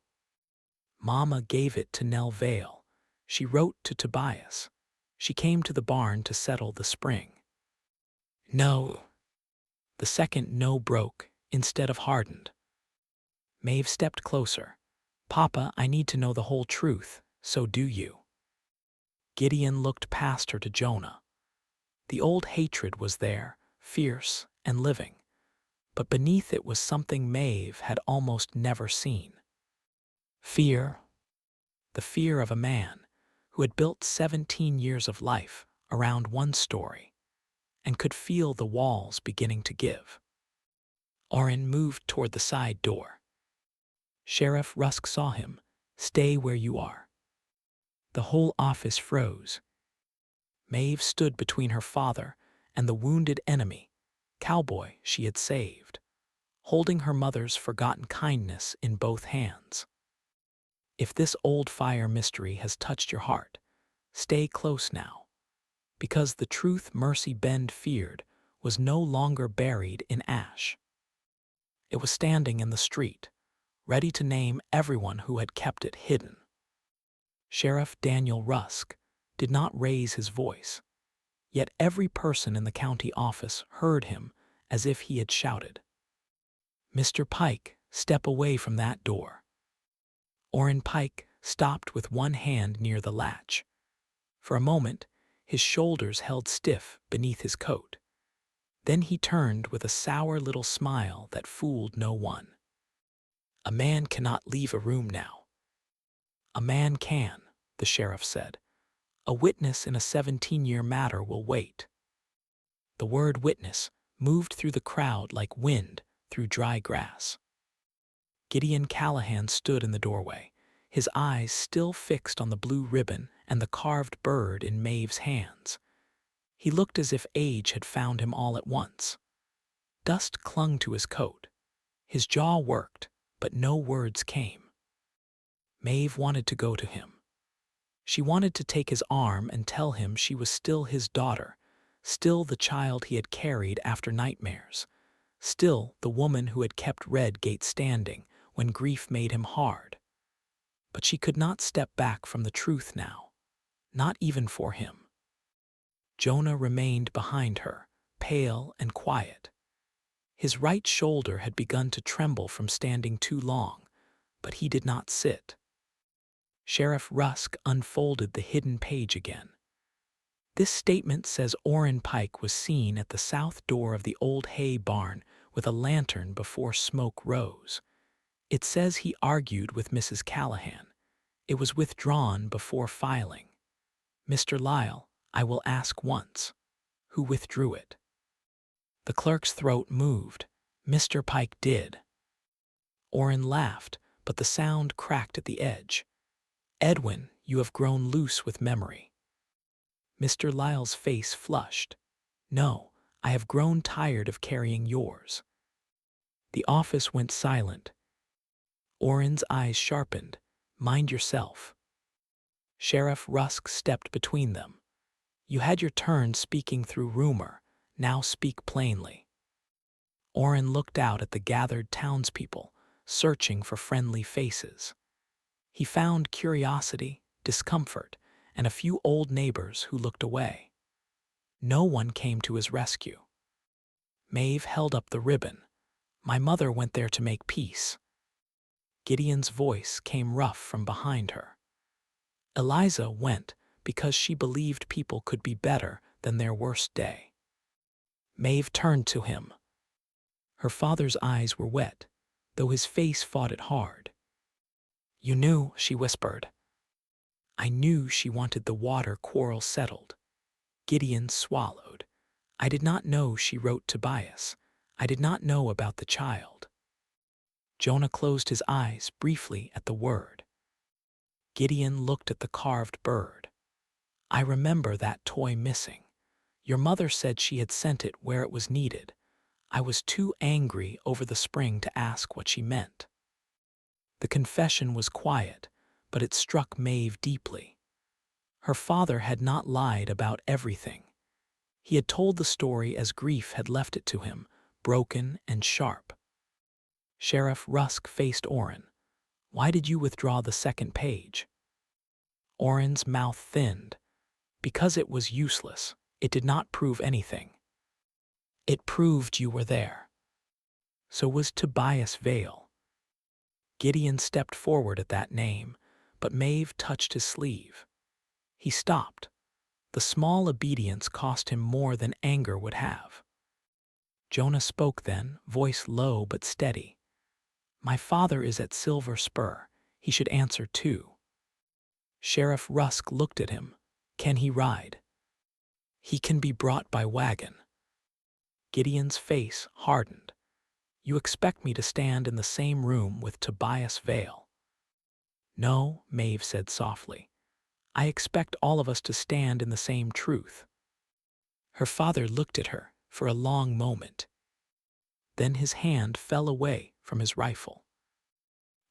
Mama gave it to Nell Vale. She wrote to Tobias. She came to the barn to settle the spring." "No." The second no broke instead of hardened. Maeve stepped closer. "Papa, I need to know the whole truth, so do you." Gideon looked past her to Jonah. The old hatred was there, fierce and living, but beneath it was something Maeve had almost never seen. Fear. The fear of a man who had built 17 years of life around one story and could feel the walls beginning to give. Orrin moved toward the side door. Sheriff Rusk saw him. "Stay where you are." The whole office froze. Maeve stood between her father and the wounded enemy, Cowboy she had saved, holding her mother's forgotten kindness in both hands. If this old fire mystery has touched your heart, stay close now, because the truth Mercy Bend feared was no longer buried in ash. It was standing in the street, ready to name everyone who had kept it hidden. Sheriff Daniel Rusk did not raise his voice, yet every person in the county office heard him as if he had shouted, "Mr. Pike, step away from that door." Orrin Pike stopped with one hand near the latch. For a moment, his shoulders held stiff beneath his coat. Then he turned with a sour little smile that fooled no one. "A man cannot leave a room now." "A man can," the sheriff said. "A witness in a 17-year matter will wait." The word witness moved through the crowd like wind through dry grass. Gideon Callahan stood in the doorway, his eyes still fixed on the blue ribbon and the carved bird in Maeve's hands. He looked as if age had found him all at once. Dust clung to his coat. His jaw worked, but no words came. Maeve wanted to go to him. She wanted to take his arm and tell him she was still his daughter, still the child he had carried after nightmares, still the woman who had kept Red Gate standing when grief made him hard. But she could not step back from the truth now, not even for him. Jonah remained behind her, pale and quiet. His right shoulder had begun to tremble from standing too long, but he did not sit. Sheriff Rusk unfolded the hidden page again. "This statement says Orrin Pike was seen at the south door of the old hay barn with a lantern before smoke rose. It says he argued with Mrs. Callahan. It was withdrawn before filing. Mr. Lyle, I will ask once, who withdrew it?" The clerk's throat moved. "Mr. Pike did." Orrin laughed, but the sound cracked at the edge. "Edwin, you have grown loose with memory." Mr. Lyle's face flushed. "No, I have grown tired of carrying yours." The office went silent. Orrin's eyes sharpened. "Mind yourself." Sheriff Rusk stepped between them. "You had your turn speaking through rumor. Now speak plainly." Orrin looked out at the gathered townspeople, searching for friendly faces. He found curiosity, discomfort, and a few old neighbors who looked away. No one came to his rescue. Maeve held up the ribbon. "My mother went there to make peace." Gideon's voice came rough from behind her. "Eliza went because she believed people could be better than their worst day." Maeve turned to him. Her father's eyes were wet, though his face fought it hard. "You knew," she whispered. "I knew she wanted the water quarrel settled." Gideon swallowed. "I did not know she wrote Tobias. I did not know about the child." Jonah closed his eyes briefly at the word. Gideon looked at the carved bird. "I remember that toy missing. Your mother said she had sent it where it was needed. I was too angry over the spring to ask what she meant." The confession was quiet, but it struck Maeve deeply. Her father had not lied about everything. He had told the story as grief had left it to him, broken and sharp. Sheriff Rusk faced Orrin. "Why did you withdraw the second page?" Orrin's mouth thinned. "Because it was useless. It did not prove anything." "It proved you were there." "So was Tobias Vale." Gideon stepped forward at that name, but Maeve touched his sleeve. He stopped. The small obedience cost him more than anger would have. Jonah spoke then, voice low but steady. "My father is at Silver Spur. He should answer too." Sheriff Rusk looked at him. "Can he ride?" "He can be brought by wagon." Gideon's face hardened. "You expect me to stand in the same room with Tobias Vale?" "No," Maeve said softly. "I expect all of us to stand in the same truth." Her father looked at her for a long moment. Then his hand fell away from his rifle.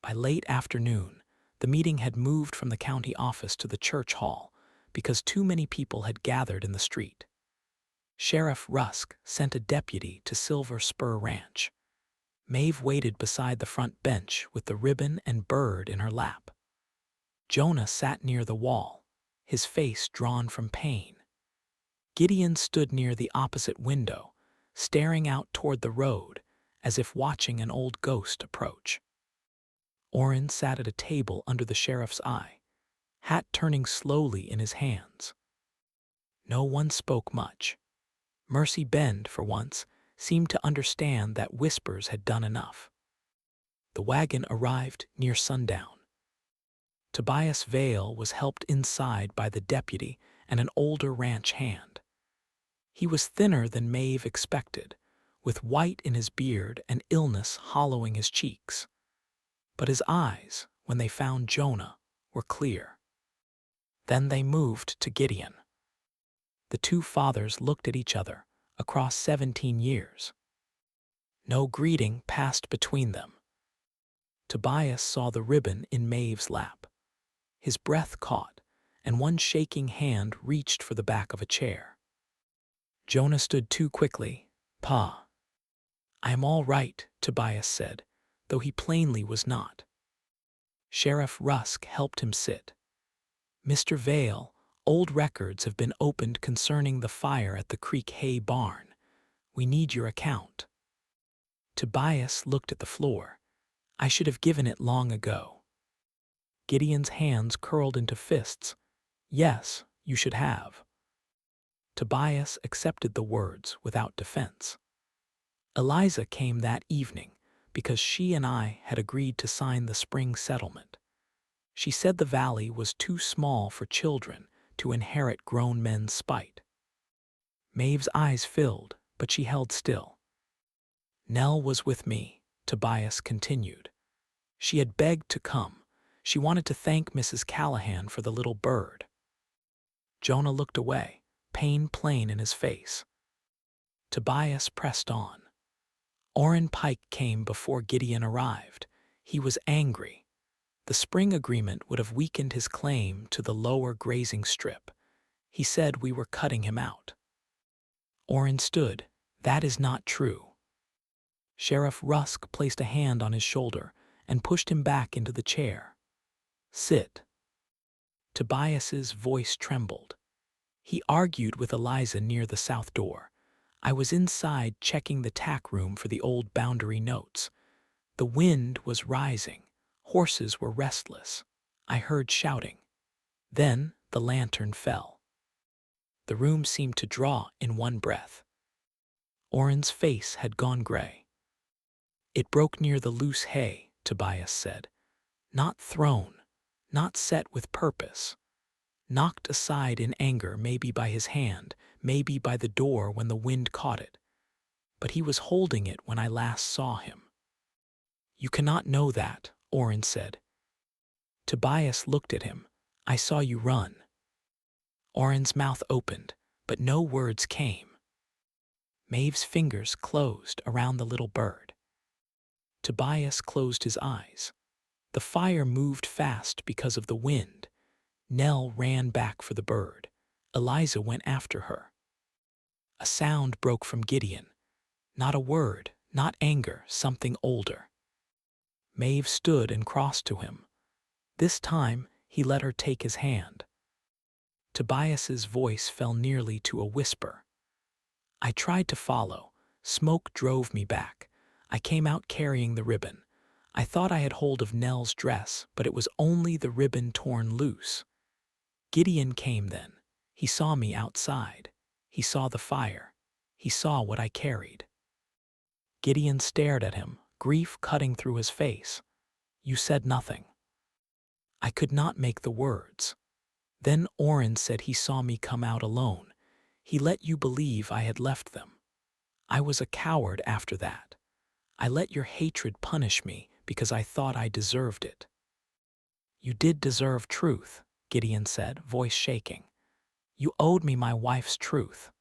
By late afternoon, the meeting had moved from the county office to the church hall because too many people had gathered in the street. Sheriff Rusk sent a deputy to Silver Spur Ranch. Maeve waited beside the front bench with the ribbon and bird in her lap. Jonah sat near the wall, his face drawn from pain. Gideon stood near the opposite window, staring out toward the road as if watching an old ghost approach. Orrin sat at a table under the sheriff's eye, hat turning slowly in his hands. No one spoke much. Mercy Bend, for once, seemed to understand that whispers had done enough. The wagon arrived near sundown. Tobias Vale was helped inside by the deputy and an older ranch hand. He was thinner than Maeve expected, with white in his beard and illness hollowing his cheeks. But his eyes, when they found Jonah, were clear. Then they moved to Gideon. The two fathers looked at each other across 17 years. No greeting passed between them. Tobias saw the ribbon in Maeve's lap. His breath caught, and one shaking hand reached for the back of a chair. Jonah stood too quickly. "Pa." "I am all right," Tobias said, though he plainly was not. Sheriff Rusk helped him sit. "Mr. Vale, old records have been opened concerning the fire at the Creek Hay barn. We need your account." Tobias looked at the floor. "I should have given it long ago." Gideon's hands curled into fists. "Yes, you should have." Tobias accepted the words without defense. "Eliza came that evening because she and I had agreed to sign the spring settlement. She said the valley was too small for children to inherit grown men's spite." Maeve's eyes filled, but she held still. "Nell was with me," Tobias continued. "She had begged to come. She wanted to thank Mrs. Callahan for the little bird." Jonah looked away, pain plain in his face. Tobias pressed on. Orrin Pike came before Gideon arrived. He was angry. The spring agreement would have weakened his claim to the lower grazing strip. He said we were cutting him out. Orrin stood. "That is not true." Sheriff Rusk placed a hand on his shoulder and pushed him back into the chair. "Sit." Tobias's voice trembled. He argued with Eliza near the south door. "I was inside checking the tack room for the old boundary notes. The wind was rising. Horses were restless. I heard shouting. Then the lantern fell." The room seemed to draw in one breath. Orrin's face had gone gray. It broke near the loose hay, Tobias said. Not thrown, not set with purpose. Knocked aside in anger, maybe by his hand, maybe by the door when the wind caught it. But he was holding it when I last saw him. You cannot know that, Orrin said. Tobias looked at him. I saw you run. Orrin's mouth opened, but no words came. Maeve's fingers closed around the little bird. Tobias closed his eyes. The fire moved fast because of the wind. Nell ran back for the bird. Eliza went after her. A sound broke from Gideon. Not a word, not anger, something older. Maeve stood and crossed to him. This time, he let her take his hand. Tobias's voice fell nearly to a whisper. I tried to follow. Smoke drove me back. I came out carrying the ribbon. I thought I had hold of Nell's dress, but it was only the ribbon torn loose. Gideon came then. He saw me outside. He saw the fire. He saw what I carried. Gideon stared at him, grief cutting through his face. You said nothing. I could not make the words. Then Orrin said he saw me come out alone. He let you believe I had left them. I was a coward after that. I let your hatred punish me because I thought I deserved it. You did deserve truth, Gideon said, voice shaking. You owed me my wife's truth.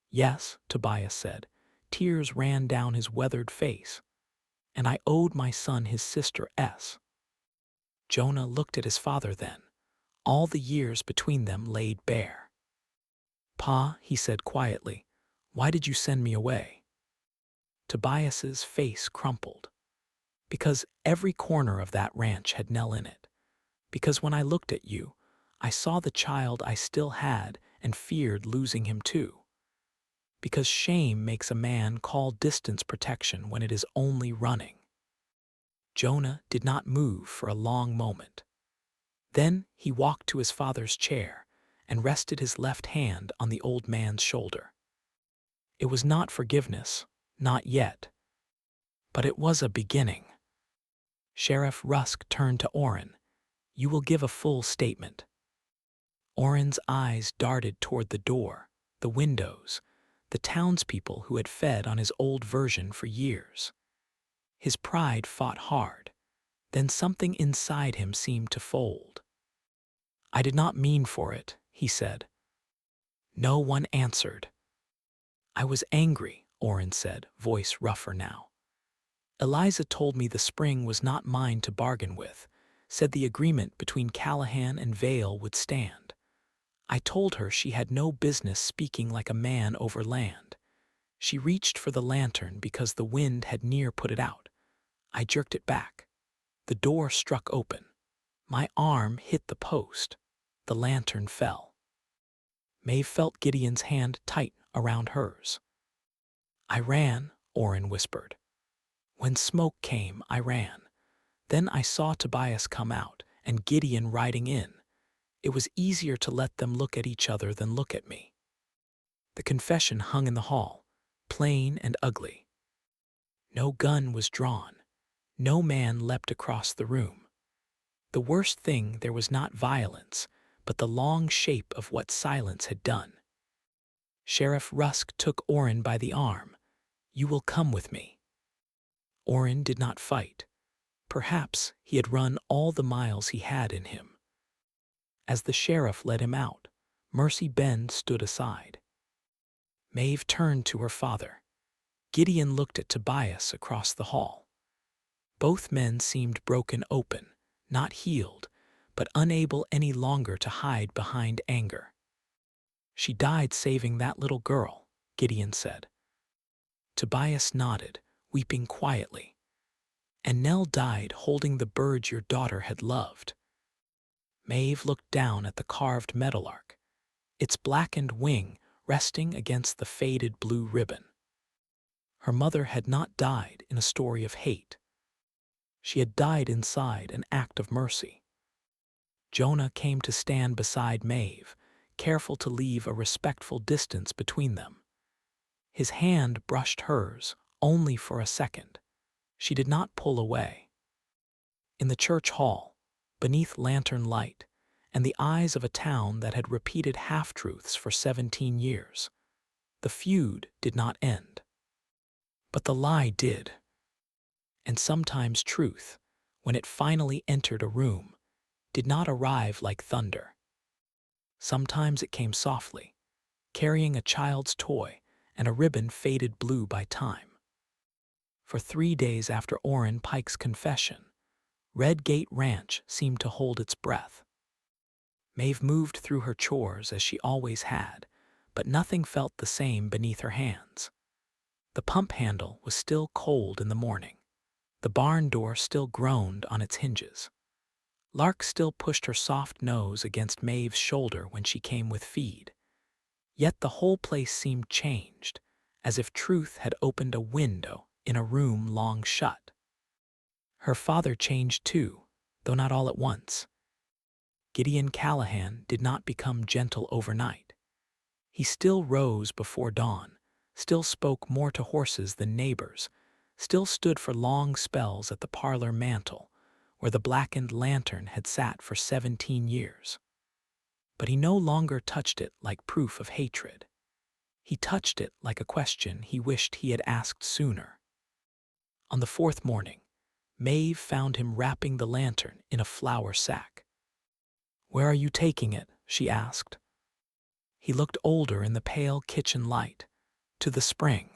Yes, Tobias said. Tears ran down his weathered face. And I owed my son his sister S. Jonah looked at his father then. All the years between them laid bare. Pa, he said quietly, why did you send me away? Tobias's face crumpled. Because every corner of that ranch had Nell in it. Because when I looked at you, I saw the child I still had and feared losing him too. Because shame makes a man call distance protection when it is only running. Jonah did not move for a long moment. Then he walked to his father's chair and rested his left hand on the old man's shoulder. It was not forgiveness, not yet. But it was a beginning. Sheriff Rusk turned to Orrin. You will give a full statement. Orrin's eyes darted toward the door, the windows, the townspeople who had fed on his old version for years. His pride fought hard. Then something inside him seemed to fold. I did not mean for it, he said. No one answered. I was angry, Orrin said, voice rougher now. Eliza told me the spring was not mine to bargain with, said the agreement between Callahan and Vale would stand. I told her she had no business speaking like a man over land. She reached for the lantern because the wind had near put it out. I jerked it back. The door struck open. My arm hit the post. The lantern fell. Maeve felt Gideon's hand tight around hers. I ran, Orrin whispered. When smoke came, I ran. Then I saw Tobias come out and Gideon riding in. It was easier to let them look at each other than look at me. The confession hung in the hall, plain and ugly. No gun was drawn. No man leapt across the room. The worst thing there was not violence, but the long shape of what silence had done. Sheriff Rusk took Orrin by the arm. You will come with me. Orrin did not fight. Perhaps he had run all the miles he had in him. As the sheriff led him out, Mercy Bend stood aside. Maeve turned to her father. Gideon looked at Tobias across the hall. Both men seemed broken open, not healed, but unable any longer to hide behind anger. She died saving that little girl, Gideon said. Tobias nodded, weeping quietly. And Nell died holding the birds your daughter had loved. Maeve looked down at the carved meadowlark, its blackened wing resting against the faded blue ribbon. Her mother had not died in a story of hate. She had died inside an act of mercy. Jonah came to stand beside Maeve, careful to leave a respectful distance between them. His hand brushed hers only for a second. She did not pull away. In the church hall, beneath lantern light, and the eyes of a town that had repeated half-truths for 17 years, the feud did not end. But the lie did. And sometimes truth, when it finally entered a room, did not arrive like thunder. Sometimes it came softly, carrying a child's toy and a ribbon faded blue by time. For 3 days after Orrin Pike's confession, Red Gate Ranch seemed to hold its breath. Maeve moved through her chores as she always had, but nothing felt the same beneath her hands. The pump handle was still cold in the morning. The barn door still groaned on its hinges. Lark still pushed her soft nose against Maeve's shoulder when she came with feed. Yet the whole place seemed changed, as if truth had opened a window in a room long shut. Her father changed too, though not all at once. Gideon Callahan did not become gentle overnight. He still rose before dawn, still spoke more to horses than neighbors, still stood for long spells at the parlor mantel, where the blackened lantern had sat for 17 years. But he no longer touched it like proof of hatred. He touched it like a question he wished he had asked sooner. On the 4th morning, Maeve found him wrapping the lantern in a flour sack. "Where are you taking it?" she asked. He looked older in the pale kitchen light. "To the spring."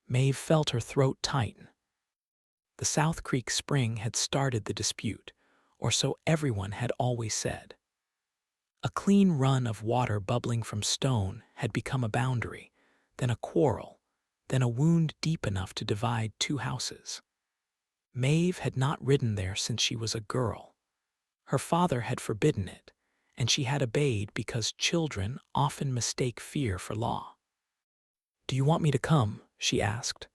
Maeve felt her throat tighten. The South Creek spring had started the dispute, or so everyone had always said. A clean run of water bubbling from stone had become a boundary, then a quarrel, then a wound deep enough to divide 2 houses. Maeve had not ridden there since she was a girl. Her father had forbidden it, and she had obeyed because children often mistake fear for law. "Do you want me to come?" she asked.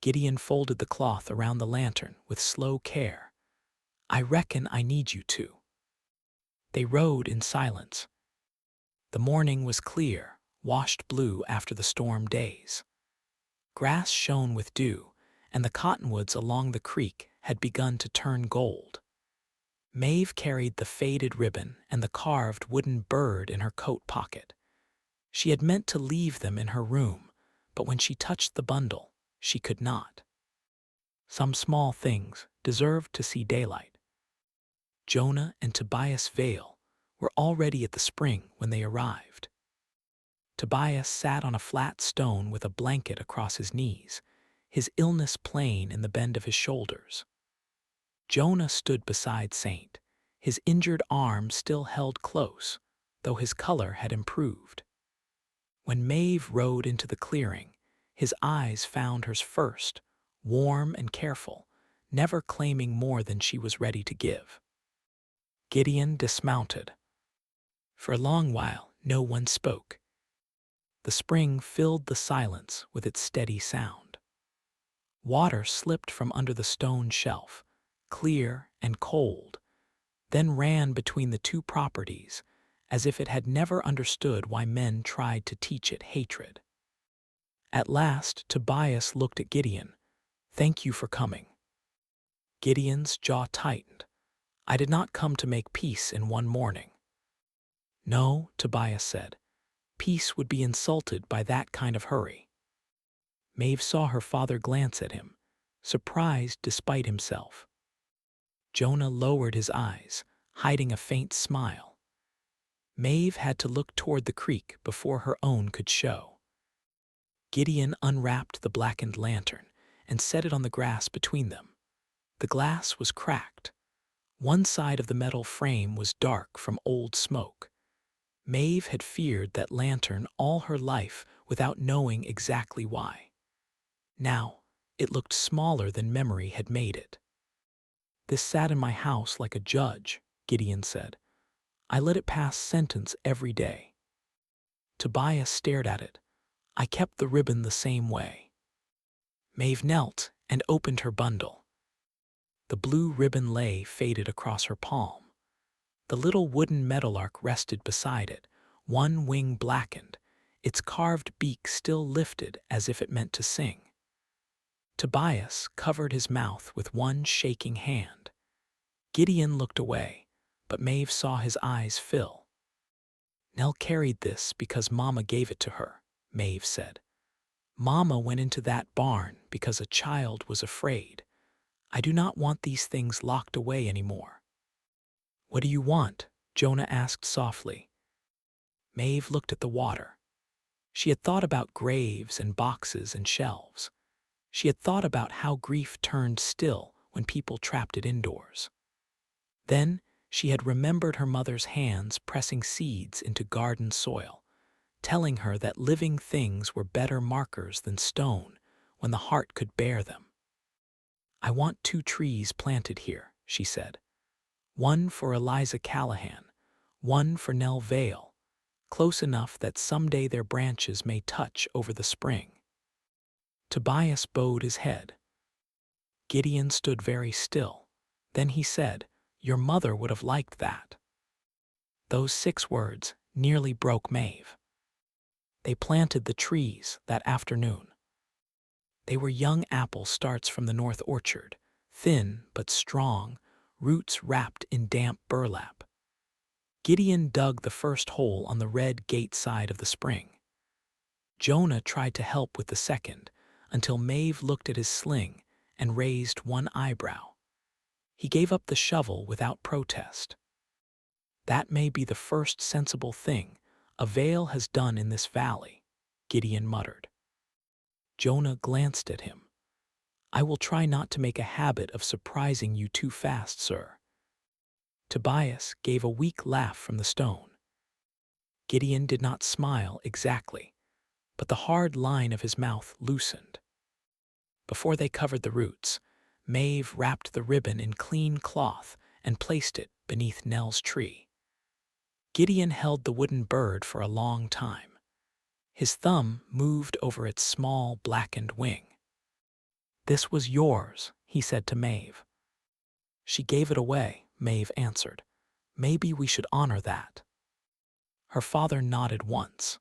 Gideon folded the cloth around the lantern with slow care. "I reckon I need you to." They rode in silence. The morning was clear, washed blue after the storm days. Grass shone with dew, and the cottonwoods along the creek had begun to turn gold. Maeve carried the faded ribbon and the carved wooden bird in her coat pocket. She had meant to leave them in her room, but when she touched the bundle, she could not. Some small things deserved to see daylight. Jonah and Tobias Vale were already at the spring when they arrived. Tobias sat on a flat stone with a blanket across his knees, his illness plain in the bend of his shoulders. Jonah stood beside Saint, his injured arm still held close, though his color had improved. When Maeve rode into the clearing, his eyes found hers first, warm and careful, never claiming more than she was ready to give. Gideon dismounted. For a long while, no one spoke. The spring filled the silence with its steady sound. Water slipped from under the stone shelf, clear and cold, then ran between the 2 properties as if it had never understood why men tried to teach it hatred. At last, Tobias looked at Gideon. "Thank you for coming." Gideon's jaw tightened. "I did not come to make peace in one morning." "No," Tobias said. "Peace would be insulted by that kind of hurry." Maeve saw her father glance at him, surprised despite himself. Jonah lowered his eyes, hiding a faint smile. Maeve had to look toward the creek before her own could show. Gideon unwrapped the blackened lantern and set it on the grass between them. The glass was cracked. One side of the metal frame was dark from old smoke. Maeve had feared that lantern all her life without knowing exactly why. Now, it looked smaller than memory had made it. "This sat in my house like a judge," Gideon said. "I let it pass sentence every day." Tobias stared at it. "I kept the ribbon the same way." Maeve knelt and opened her bundle. The blue ribbon lay faded across her palm. The little wooden meadowlark rested beside it, one wing blackened, its carved beak still lifted as if it meant to sing. Tobias covered his mouth with one shaking hand. Gideon looked away, but Maeve saw his eyes fill. "Nell carried this because Mama gave it to her," Maeve said. "Mama went into that barn because a child was afraid. I do not want these things locked away anymore." "What do you want?" Jonah asked softly. Maeve looked at the water. She had thought about graves and boxes and shelves. She had thought about how grief turned still when people trapped it indoors. Then she had remembered her mother's hands pressing seeds into garden soil, telling her that living things were better markers than stone when the heart could bear them. "I want 2 trees planted here," she said. "One for Eliza Callahan, one for Nell Vale, close enough that someday their branches may touch over the spring." Tobias bowed his head. Gideon stood very still. Then he said, "Your mother would have liked that." Those 6 words nearly broke Maeve. They planted the trees that afternoon. They were young apple starts from the north orchard, thin but strong, roots wrapped in damp burlap. Gideon dug the first hole on the red gate side of the spring. Jonah tried to help with the second, until Maeve looked at his sling and raised one eyebrow. He gave up the shovel without protest. "That may be the first sensible thing a Vale has done in this valley," Gideon muttered. Jonah glanced at him. "I will try not to make a habit of surprising you too fast, sir." Tobias gave a weak laugh from the stone. Gideon did not smile exactly, but the hard line of his mouth loosened. Before they covered the roots, Maeve wrapped the ribbon in clean cloth and placed it beneath Nell's tree. Gideon held the wooden bird for a long time. His thumb moved over its small blackened wing. "This was yours," he said to Maeve. "She gave it away," Maeve answered. "Maybe we should honor that." Her father nodded once.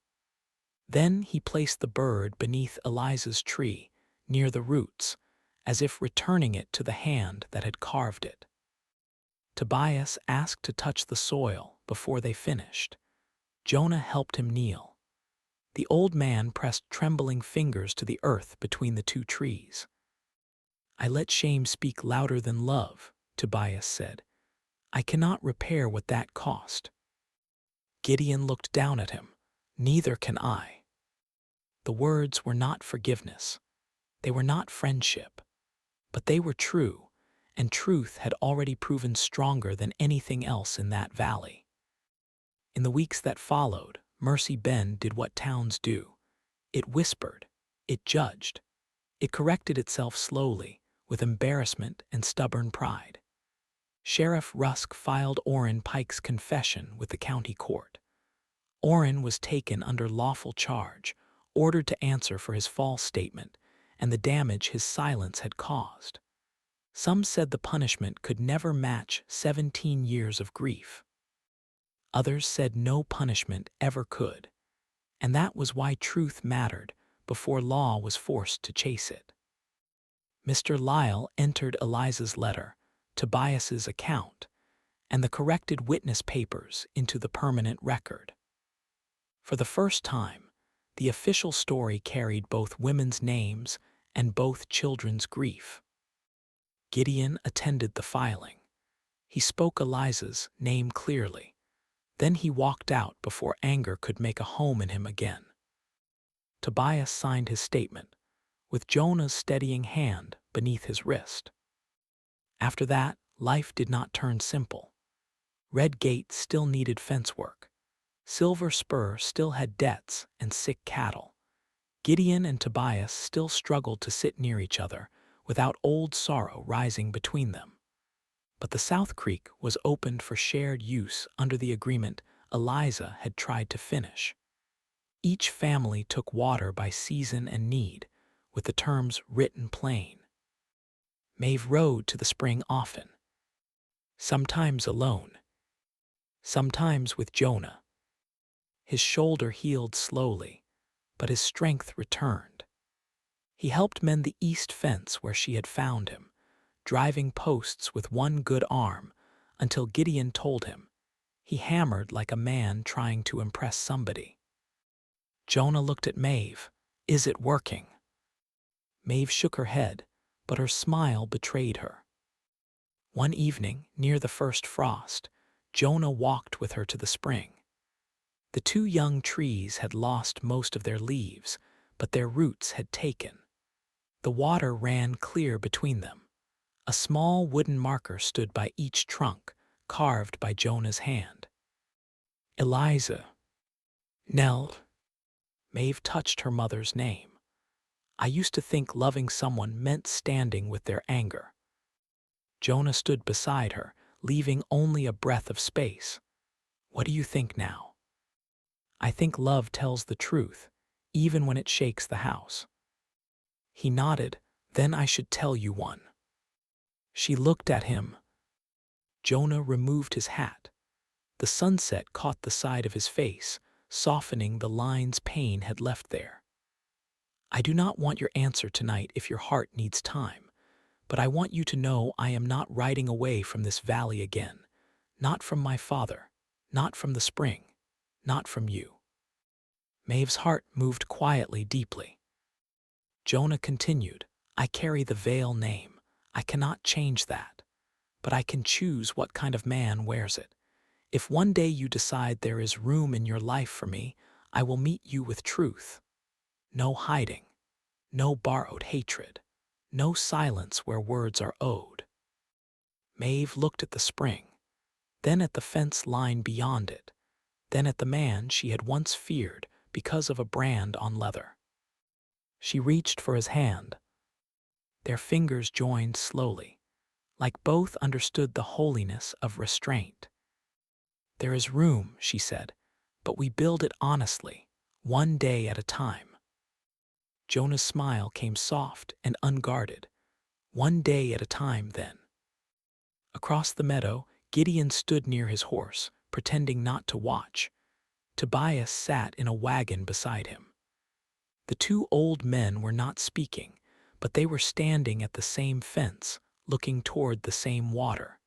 Then he placed the bird beneath Eliza's tree, near the roots, as if returning it to the hand that had carved it. Tobias asked to touch the soil before they finished. Jonah helped him kneel. The old man pressed trembling fingers to the earth between the 2 trees. "I let shame speak louder than love," Tobias said. "I cannot repair what that cost." Gideon looked down at him. "Neither can I." The words were not forgiveness. They were not friendship. But they were true, and truth had already proven stronger than anything else in that valley. In the weeks that followed, Mercy Bend did what towns do. It whispered. It judged. It corrected itself slowly, with embarrassment and stubborn pride. Sheriff Rusk filed Orrin Pike's confession with the county court. Orrin was taken under lawful charge, ordered to answer for his false statement and the damage his silence had caused. Some said the punishment could never match 17 years of grief. Others said no punishment ever could, and that was why truth mattered before law was forced to chase it. Mr. Lyle entered Eliza's letter, Tobias's account, and the corrected witness papers into the permanent record. For the first time, the official story carried both women's names and both children's grief. Gideon attended the filing. He spoke Eliza's name clearly. Then he walked out before anger could make a home in him again. Tobias signed his statement, with Jonah's steadying hand beneath his wrist. After that, life did not turn simple. Red Gate still needed fence work. Silver Spur still had debts and sick cattle. Gideon and Tobias still struggled to sit near each other without old sorrow rising between them. But the South Creek was opened for shared use under the agreement Eliza had tried to finish. Each family took water by season and need, with the terms written plain. Maeve rode to the spring often, sometimes alone, sometimes with Jonah. His shoulder healed slowly, but his strength returned. He helped mend the east fence where she had found him, driving posts with one good arm until Gideon told him. He hammered like a man trying to impress somebody. Jonah looked at Maeve. "Is it working?" Maeve shook her head, but her smile betrayed her. One evening, near the first frost, Jonah walked with her to the spring. The two young trees had lost most of their leaves, but their roots had taken. The water ran clear between them. A small wooden marker stood by each trunk, carved by Jonah's hand. Eliza. Nell. Maeve touched her mother's name. I used to think loving someone meant standing with their anger. Jonah stood beside her, leaving only a breath of space. What do you think now? I think love tells the truth, even when it shakes the house. He nodded. Then I should tell you one. She looked at him. Jonah removed his hat. The sunset caught the side of his face, softening the lines pain had left there. I do not want your answer tonight if your heart needs time, but I want you to know I am not riding away from this valley again, not from my father, not from the spring, not from you. Maeve's heart moved quietly, deeply. Jonah continued, I carry the Vale name. I cannot change that, but I can choose what kind of man wears it. If one day you decide there is room in your life for me, I will meet you with truth. No hiding, no borrowed hatred, no silence where words are owed. Maeve looked at the spring, then at the fence line beyond it, then at the man she had once feared because of a brand on leather. She reached for his hand. Their fingers joined slowly, like both understood the holiness of restraint. There is room, she said, but we build it honestly, one day at a time. Jonah's smile came soft and unguarded. One day at a time, then. Across the meadow, Gideon stood near his horse, pretending not to watch. Tobias sat in a wagon beside him. The two old men were not speaking, but they were standing at the same fence, looking toward the same water.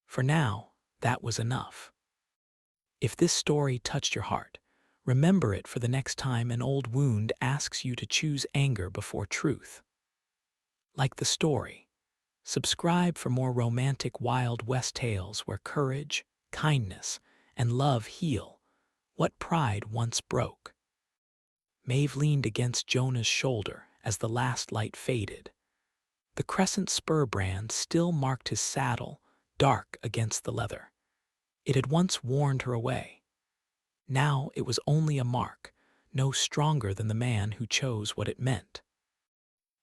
For now, that was enough. If this story touched your heart, remember it for the next time an old wound asks you to choose anger before truth. Like the story, subscribe for more romantic Wild West tales where courage, kindness, and love heal what pride once broke. Maeve leaned against Jonah's shoulder as the last light faded. The crescent spur brand still marked his saddle, dark against the leather. It had once warned her away. Now it was only a mark, no stronger than the man who chose what it meant.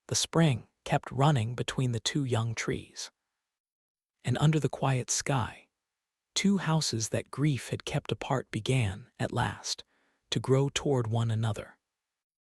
The spring kept running between the two young trees. And under the quiet sky, two houses that grief had kept apart began, at last, to grow toward one another.